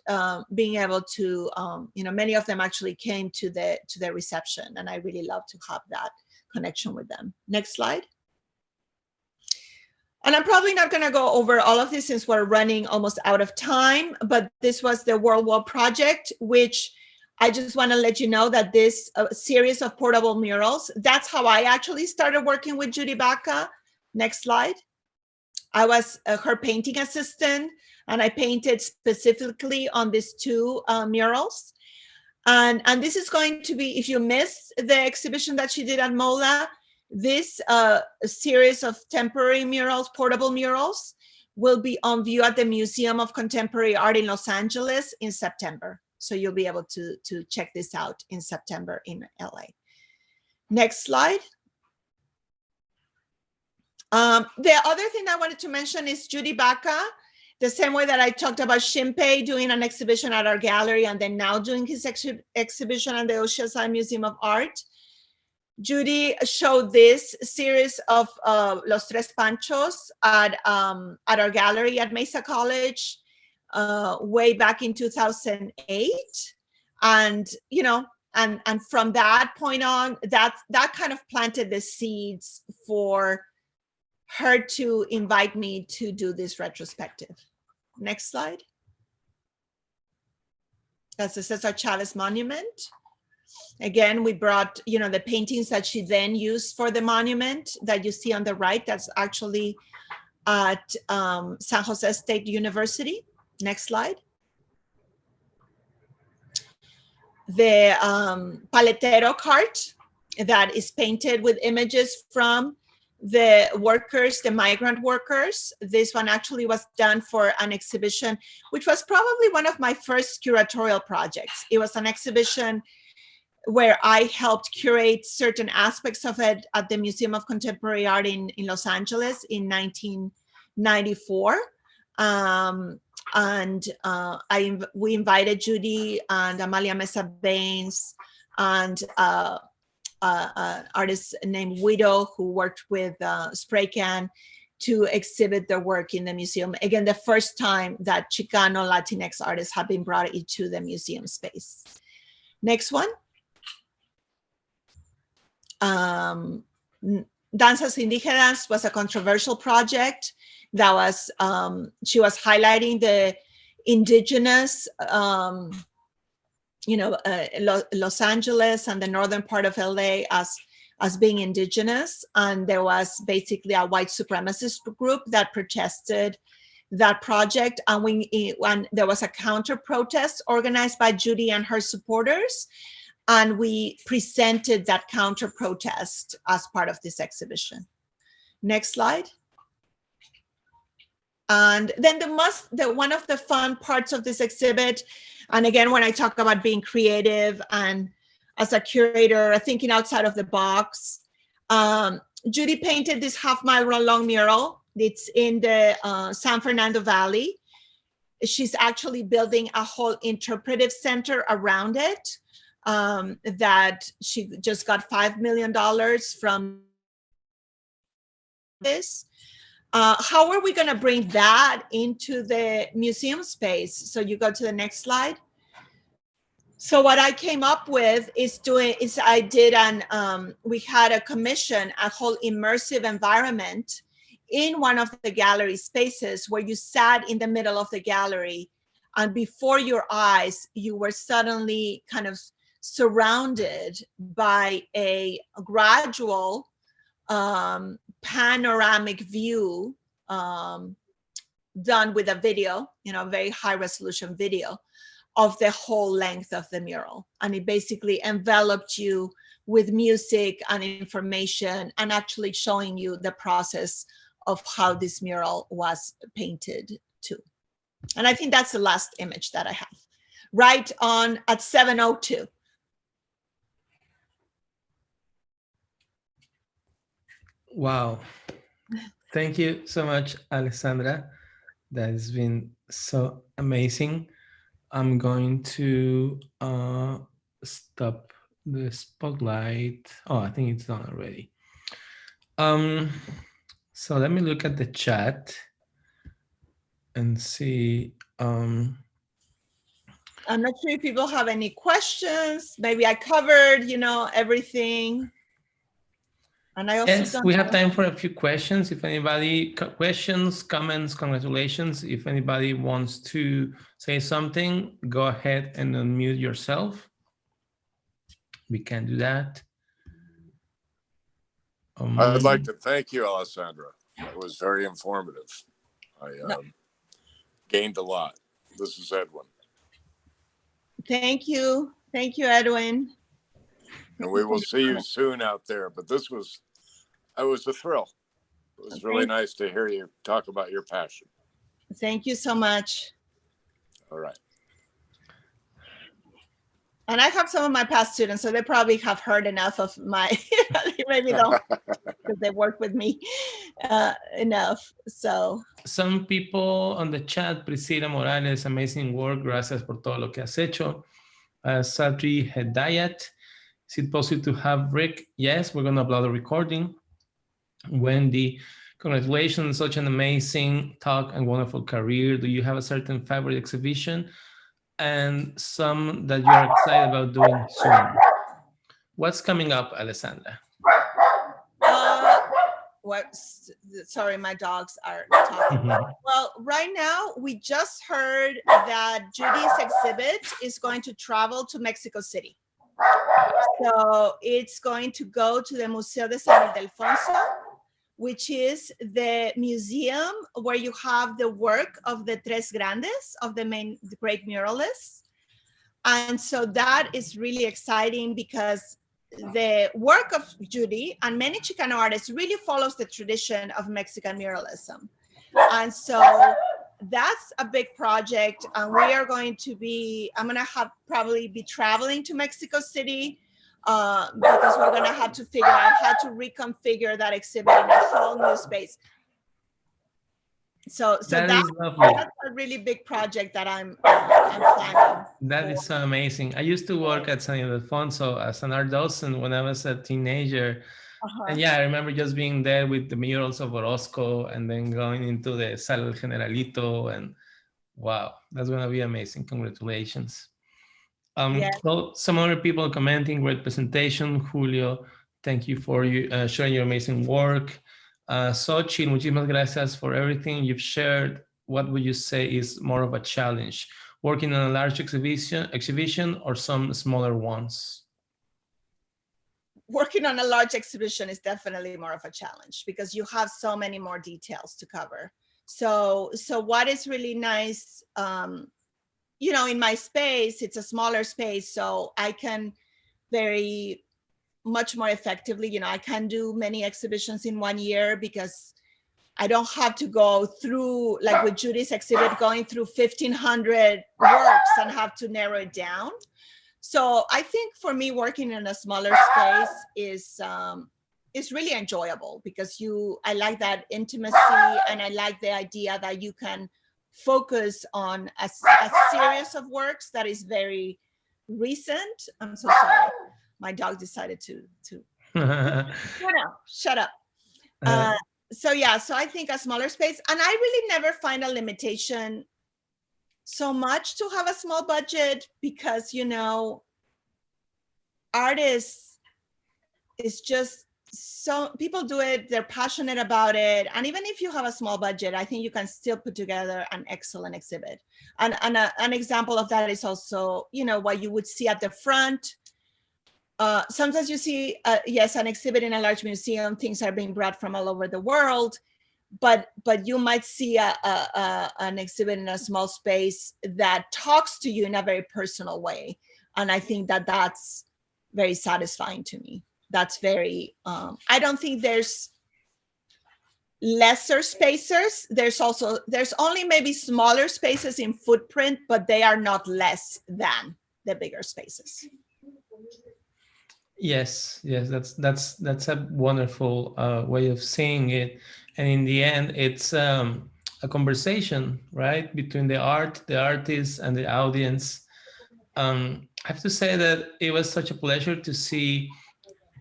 being able to, many of them actually came to the reception, and I really loved to have that connection with them. Next slide. And I'm probably not going to go over all of this since we're running almost out of time, but this was the World War Project, which I just want to let you know that this series of portable murals, that's how I actually started working with Judy Baca. Next slide. I was her painting assistant, and I painted specifically on these two murals. And this is going to be, if you missed the exhibition that she did at MoLA, this series of temporary murals, portable murals, will be on view at the Museum of Contemporary Art in Los Angeles in September. So you'll be able to check this out in September in LA. Next slide. The other thing I wanted to mention is Judy Baca. The same way that I talked about Shinpei doing an exhibition at our gallery and then now doing his exhibition at the Oceanside Museum of Art, Judy showed this series of Los Tres Panchos at our gallery at Mesa College way back in 2008. And, and from that point on, that kind of planted the seeds for her to invite me to do this retrospective. Next slide. That's the Cesar Chavez Monument. Again, we brought, the paintings that she then used for the monument that you see on the right. That's actually at San Jose State University. Next slide. The paletero cart that is painted with images from the workers, the migrant workers. This one actually was done for an exhibition, which was probably one of my first curatorial projects. It was an exhibition where I helped curate certain aspects of it at the Museum of Contemporary Art in Los Angeles in 1994. We invited Judy and Amalia Mesa Baines and artist named Widow, who worked with Spraycan, to exhibit their work in the museum. Again, the first time that Chicano Latinx artists have been brought into the museum space. Next one. Danzas Indígenas was a controversial project that was, she was highlighting the indigenous, Los Angeles and the northern part of LA as as being indigenous. And there was basically a white supremacist group that protested that project. And when there was a counter protest organized by Judy and her supporters, and we presented that counter protest as part of this exhibition. Next slide. And then one of the fun parts of this exhibit, and again, when I talk about being creative and as a curator, thinking outside of the box, Judy painted this half-mile-long mural. It's in the San Fernando Valley. She's actually building a whole interpretive center around it that she just got $5 million from this. How are we going to bring that into the museum space? So you go to the next slide. So what I came up with is we had a commission, a whole immersive environment in one of the gallery spaces where you sat in the middle of the gallery, and before your eyes, you were suddenly kind of surrounded by a gradual panoramic view done with a video, very high resolution video of the whole length of the mural. And it basically enveloped you with music and information and actually showing you the process of how this mural was painted too. And I think that's the last image that I have, right on at 7:02. Wow. Thank you so much, Alessandra. That has been so amazing. I'm going to stop the spotlight. Oh, I think it's done already. So let me look at the chat and see. I'm not sure if people have any questions. Maybe I covered, everything. And I also yes, we have time for a few questions. If anybody, questions, comments, congratulations. If anybody wants to say something, go ahead and unmute yourself. We can do that. I'd like to thank you, Alessandra. It was very informative. I gained a lot. This is Edwin. Thank you. Thank you, Edwin. And we will see you soon out there. But it was a thrill. It was really nice to hear you talk about your passion. Thank you so much. All right. And I have some of my past students, so they probably have heard enough of my, maybe don't, because they work with me enough. So some people on the chat, Priscila Morales, amazing work. Gracias por todo lo que has hecho. Sadri Hedayat, is it possible to have Rick? Yes, we're going to upload a recording. Wendy, congratulations, such an amazing talk and wonderful career. Do you have a certain favorite exhibition and some that you're excited about doing soon? What's coming up, Alessandra? Sorry, my dogs are talking. Well, right now, we just heard that Judy's exhibit is going to travel to Mexico City. So it's going to go to the Museo de San Ildefonso, which is the museum where you have the work of the Tres Grandes, of the great muralists. And so that is really exciting because the work of Judy and many Chicano artists really follows the tradition of Mexican muralism. And so that's a big project. And we are going to be, I'm going to probably be traveling to Mexico City because we're going to have to figure out how to reconfigure that exhibit in a whole new space. So that's a really big project that I'm planning. That is so amazing. I used to work at San Ildefonso as an art docent when I was a teenager. And yeah, I remember just being there with the murals of Orozco and then going into the Sala del Generalito, and wow, that's going to be amazing. Congratulations. So some other people commenting, great presentation. Julio, thank you for sharing your amazing work. Xochitl, muchísimas gracias for everything you've shared. What would you say is more of a challenge? Working on a large exhibition or some smaller ones? working on a large exhibition is definitely more of a challenge because you have so many more details to cover. So what is really nice, you know, in my space, it's a smaller space, so I can very much more effectively, you know, I can do many exhibitions in 1 year because I don't have to go through, like with Judy's exhibit, going through 1,500 works and have to narrow it down. So I think for me, working in a smaller space is really enjoyable because I like that intimacy, and I like the idea that you can focus on a series of works that is very recent. I'm so sorry. My dog decided to shut up. So yeah, so I think a smaller space, and I really never find a limitation so much to have a small budget because, you know, artists is just so, people do it, they're passionate about it, and even if you have a small budget, I think you can still put together an excellent exhibit. And an example of that is also, you know, what you would see at the front. Sometimes you see, yes, an exhibit in a large museum, things are being brought from all over the world, but you might see an exhibit in a small space that talks to you in a very personal way. And I think that that's very satisfying to me. That's very, I don't think there's lesser spaces. There's only maybe smaller spaces in footprint, but they are not less than the bigger spaces. Yes, that's a wonderful way of saying it. And in the end, it's a conversation, right, between the artist, and the audience. I have to say that it was such a pleasure to see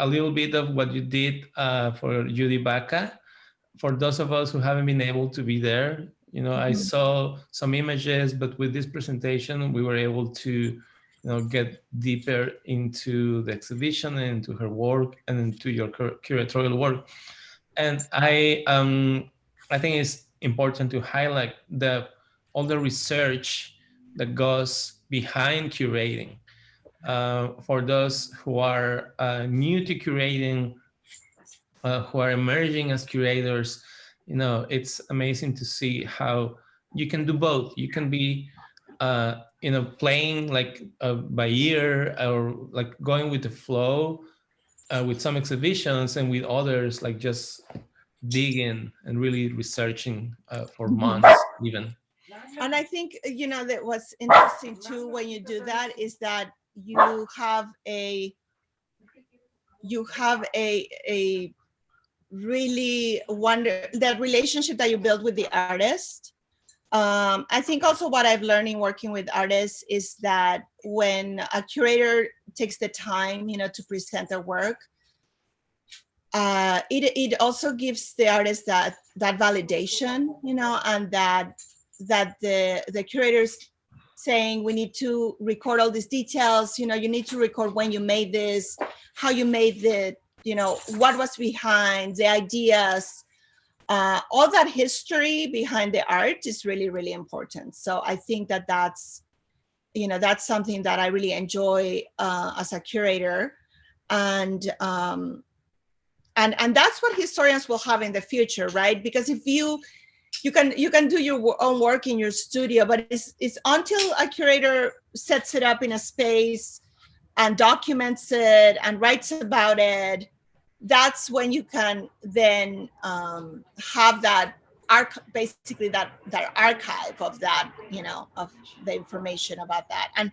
a little bit of what you did for Judy Baca. For those of us who haven't been able to be there, you know, I saw some images, but with this presentation, we were able to, you know, get deeper into the exhibition and into her work and into your curatorial work. And I think it's important to highlight all the research that goes behind curating. For those who are new to curating, who are emerging as curators, you know, it's amazing to see how you can do both. You can be, you know, playing like by ear, or like going with the flow with some exhibitions, and with others like just digging and really researching for months even. And I think, you know, that what's interesting too when you do that is that you have a really that relationship that you build with the artist. I think also what I've learned in working with artists is that when a curator takes the time, you know, to present their work, it also gives the artist that validation, you know, and that the curators saying, we need to record all these details, you know, you need to record when you made this, how you made the, you know, what was behind the ideas, all that history behind the art is really, really important. So I think that that's, you know, that's something that I really enjoy as a curator. And that's what historians will have in the future, right? Because if you can do your own work in your studio, but it's until a curator sets it up in a space and documents it and writes about it, that's when you can then have that basically that archive of that, you know, of the information about that. And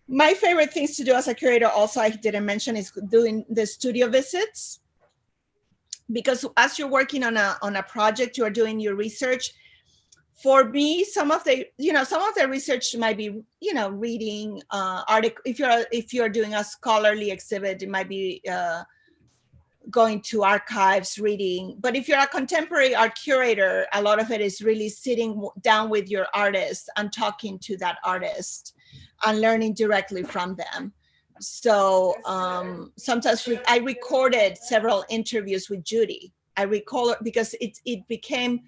my favorite things to do as a curator, also I didn't mention, is doing the studio visits. Because as you're working on a project, you are doing your research. For me, some of the research might be, you know, reading article. If you're doing a scholarly exhibit, it might be going to archives, reading. But if you're a contemporary art curator, a lot of it is really sitting down with your artist and talking to that artist and learning directly from them. So sometimes I recorded several interviews with Judy. I recall it because it became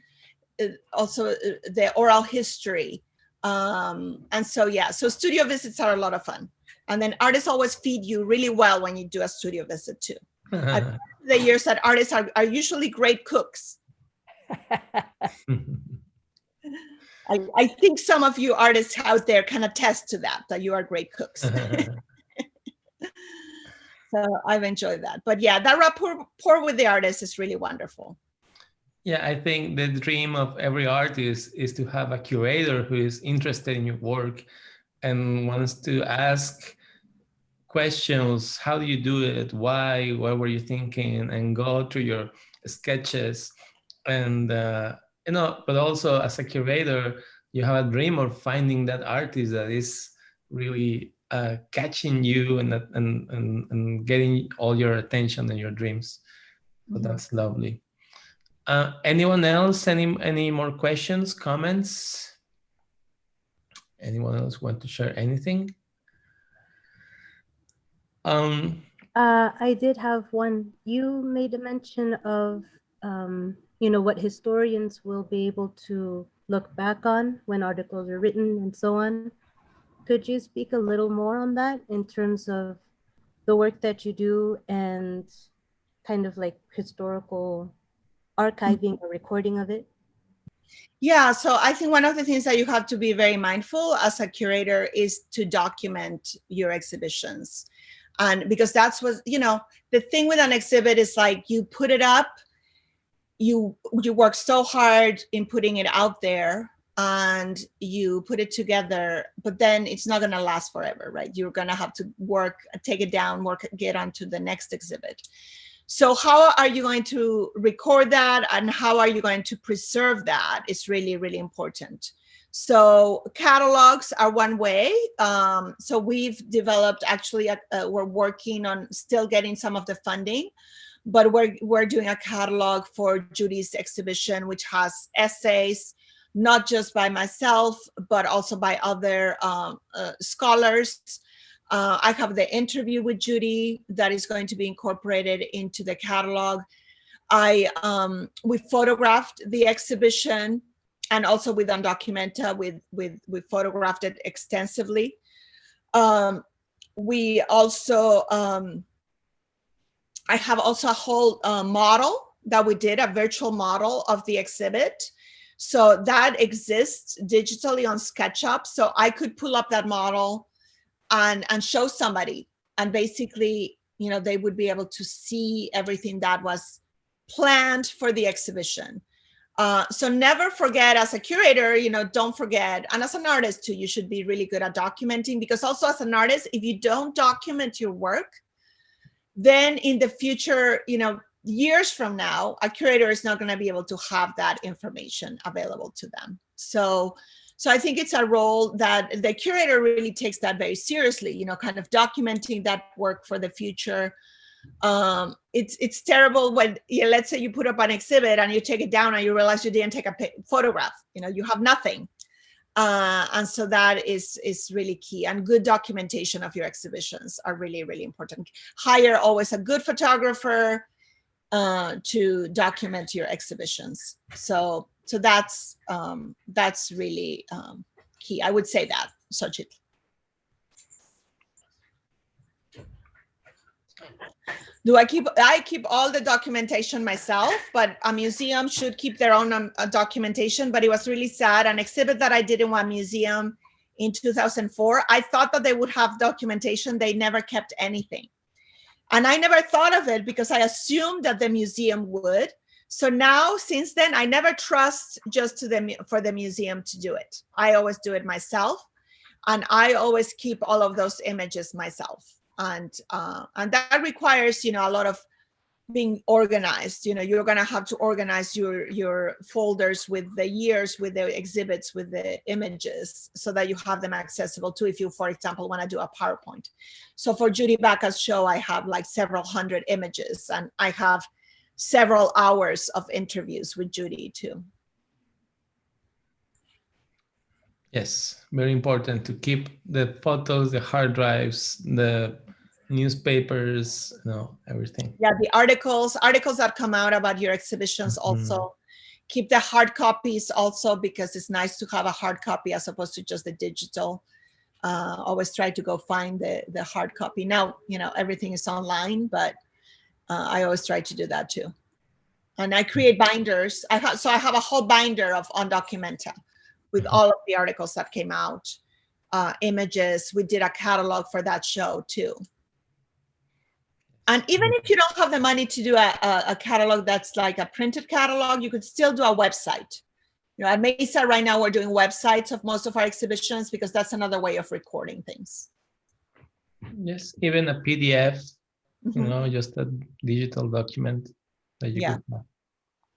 also the oral history. And so, yeah, so studio visits are a lot of fun. And then artists always feed you really well when you do a studio visit too. The years that artists are usually great cooks. I think some of you artists out there can attest to that you are great cooks. So I've enjoyed that. But yeah, that rapport with the artist is really wonderful. Yeah, I think the dream of every artist is to have a curator who is interested in your work and wants to ask questions. How do you do it? Why? What were you thinking? And go through your sketches. And, but also as a curator, you have a dream of finding that artist that is really catching you and getting all your attention and your dreams. So that's lovely. Anyone else? Any more questions, comments? Anyone else want to share anything? I did have one. You made a mention of, what historians will be able to look back on when articles are written and so on. Could you speak a little more on that in terms of the work that you do and kind of like historical archiving or recording of it? Yeah, so I think one of the things that you have to be very mindful as a curator is to document your exhibitions. And because that's what, the thing with an exhibit is like you put it up, you work so hard in putting it out there and you put it together, but then it's not going to last forever, right? You're going to have to take it down, get onto the next exhibit. So how are you going to record that and how are you going to preserve that is really, really important. So catalogs are one way. So we've developed, actually, we're working on still getting some of the funding, but we're doing a catalog for Judy's exhibition, which has essays, not just by myself, but also by other scholars. I have the interview with Judy that is going to be incorporated into the catalog. We photographed the exhibition, and also with Undocumenta, we photographed it extensively. We also, I have also a whole model that we did, a virtual model of the exhibit. So that exists digitally on SketchUp. So I could pull up that model and show somebody, and basically, they would be able to see everything that was planned for the exhibition. So never forget, as a curator, don't forget, and as an artist too, you should be really good at documenting, because also as an artist, if you don't document your work, then in the future, years from now, a curator is not going to be able to have that information available to them. So I think it's a role that the curator really takes that very seriously, kind of documenting that work for the future. It's terrible when, let's say you put up an exhibit and you take it down and you realize you didn't take a photograph, you have nothing. And so that is really key, and good documentation of your exhibitions are really, really important. Hire always a good photographer to document your exhibitions. So that's really key. I would say that, Xochitl. I keep all the documentation myself, but a museum should keep their own documentation. But it was really sad. An exhibit that I did in one museum in 2004, I thought that they would have documentation. They never kept anything. And I never thought of it because I assumed that the museum would. So now, since then, I never trust just for the museum to do it. I always do it myself. And I always keep all of those images myself. And that requires, a lot of being organized. You're going to have to organize your folders with the years, with the exhibits, with the images, so that you have them accessible too, if you, for example, want to do a PowerPoint. So for Judy Baca's show, I have like several hundred images, and I have several hours of interviews with Judy too. Yes, very important to keep the photos, the hard drives, the newspapers, everything. Yeah, the articles that come out about your exhibitions also. Keep the hard copies also, because it's nice to have a hard copy as opposed to just the digital. Always try to go find the hard copy. Now, everything is online, but I always try to do that too. And I create binders. I have a whole binder of Undocumenta with all of the articles that came out, images. We did a catalog for that show too. And even if you don't have the money to do a catalog that's like a printed catalog, you could still do a website. At Mesa right now, we're doing websites of most of our exhibitions because that's another way of recording things. Yes, even a PDF, just a digital document that you could have.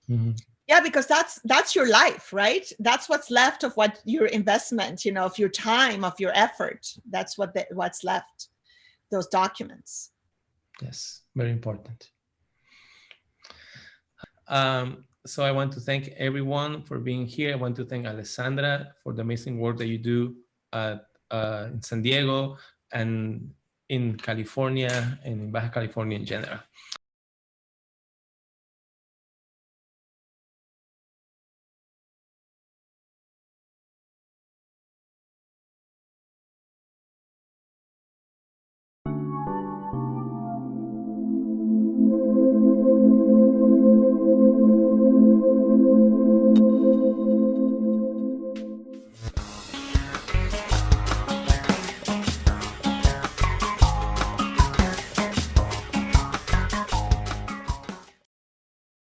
Mm-hmm. Yeah, because that's your life, right? That's what's left of what your investment, of your time, of your effort. That's what's left, those documents. Yes, very important. So I want to thank everyone for being here. I want to thank Alessandra for the amazing work that you do in San Diego and in California and in Baja California in general.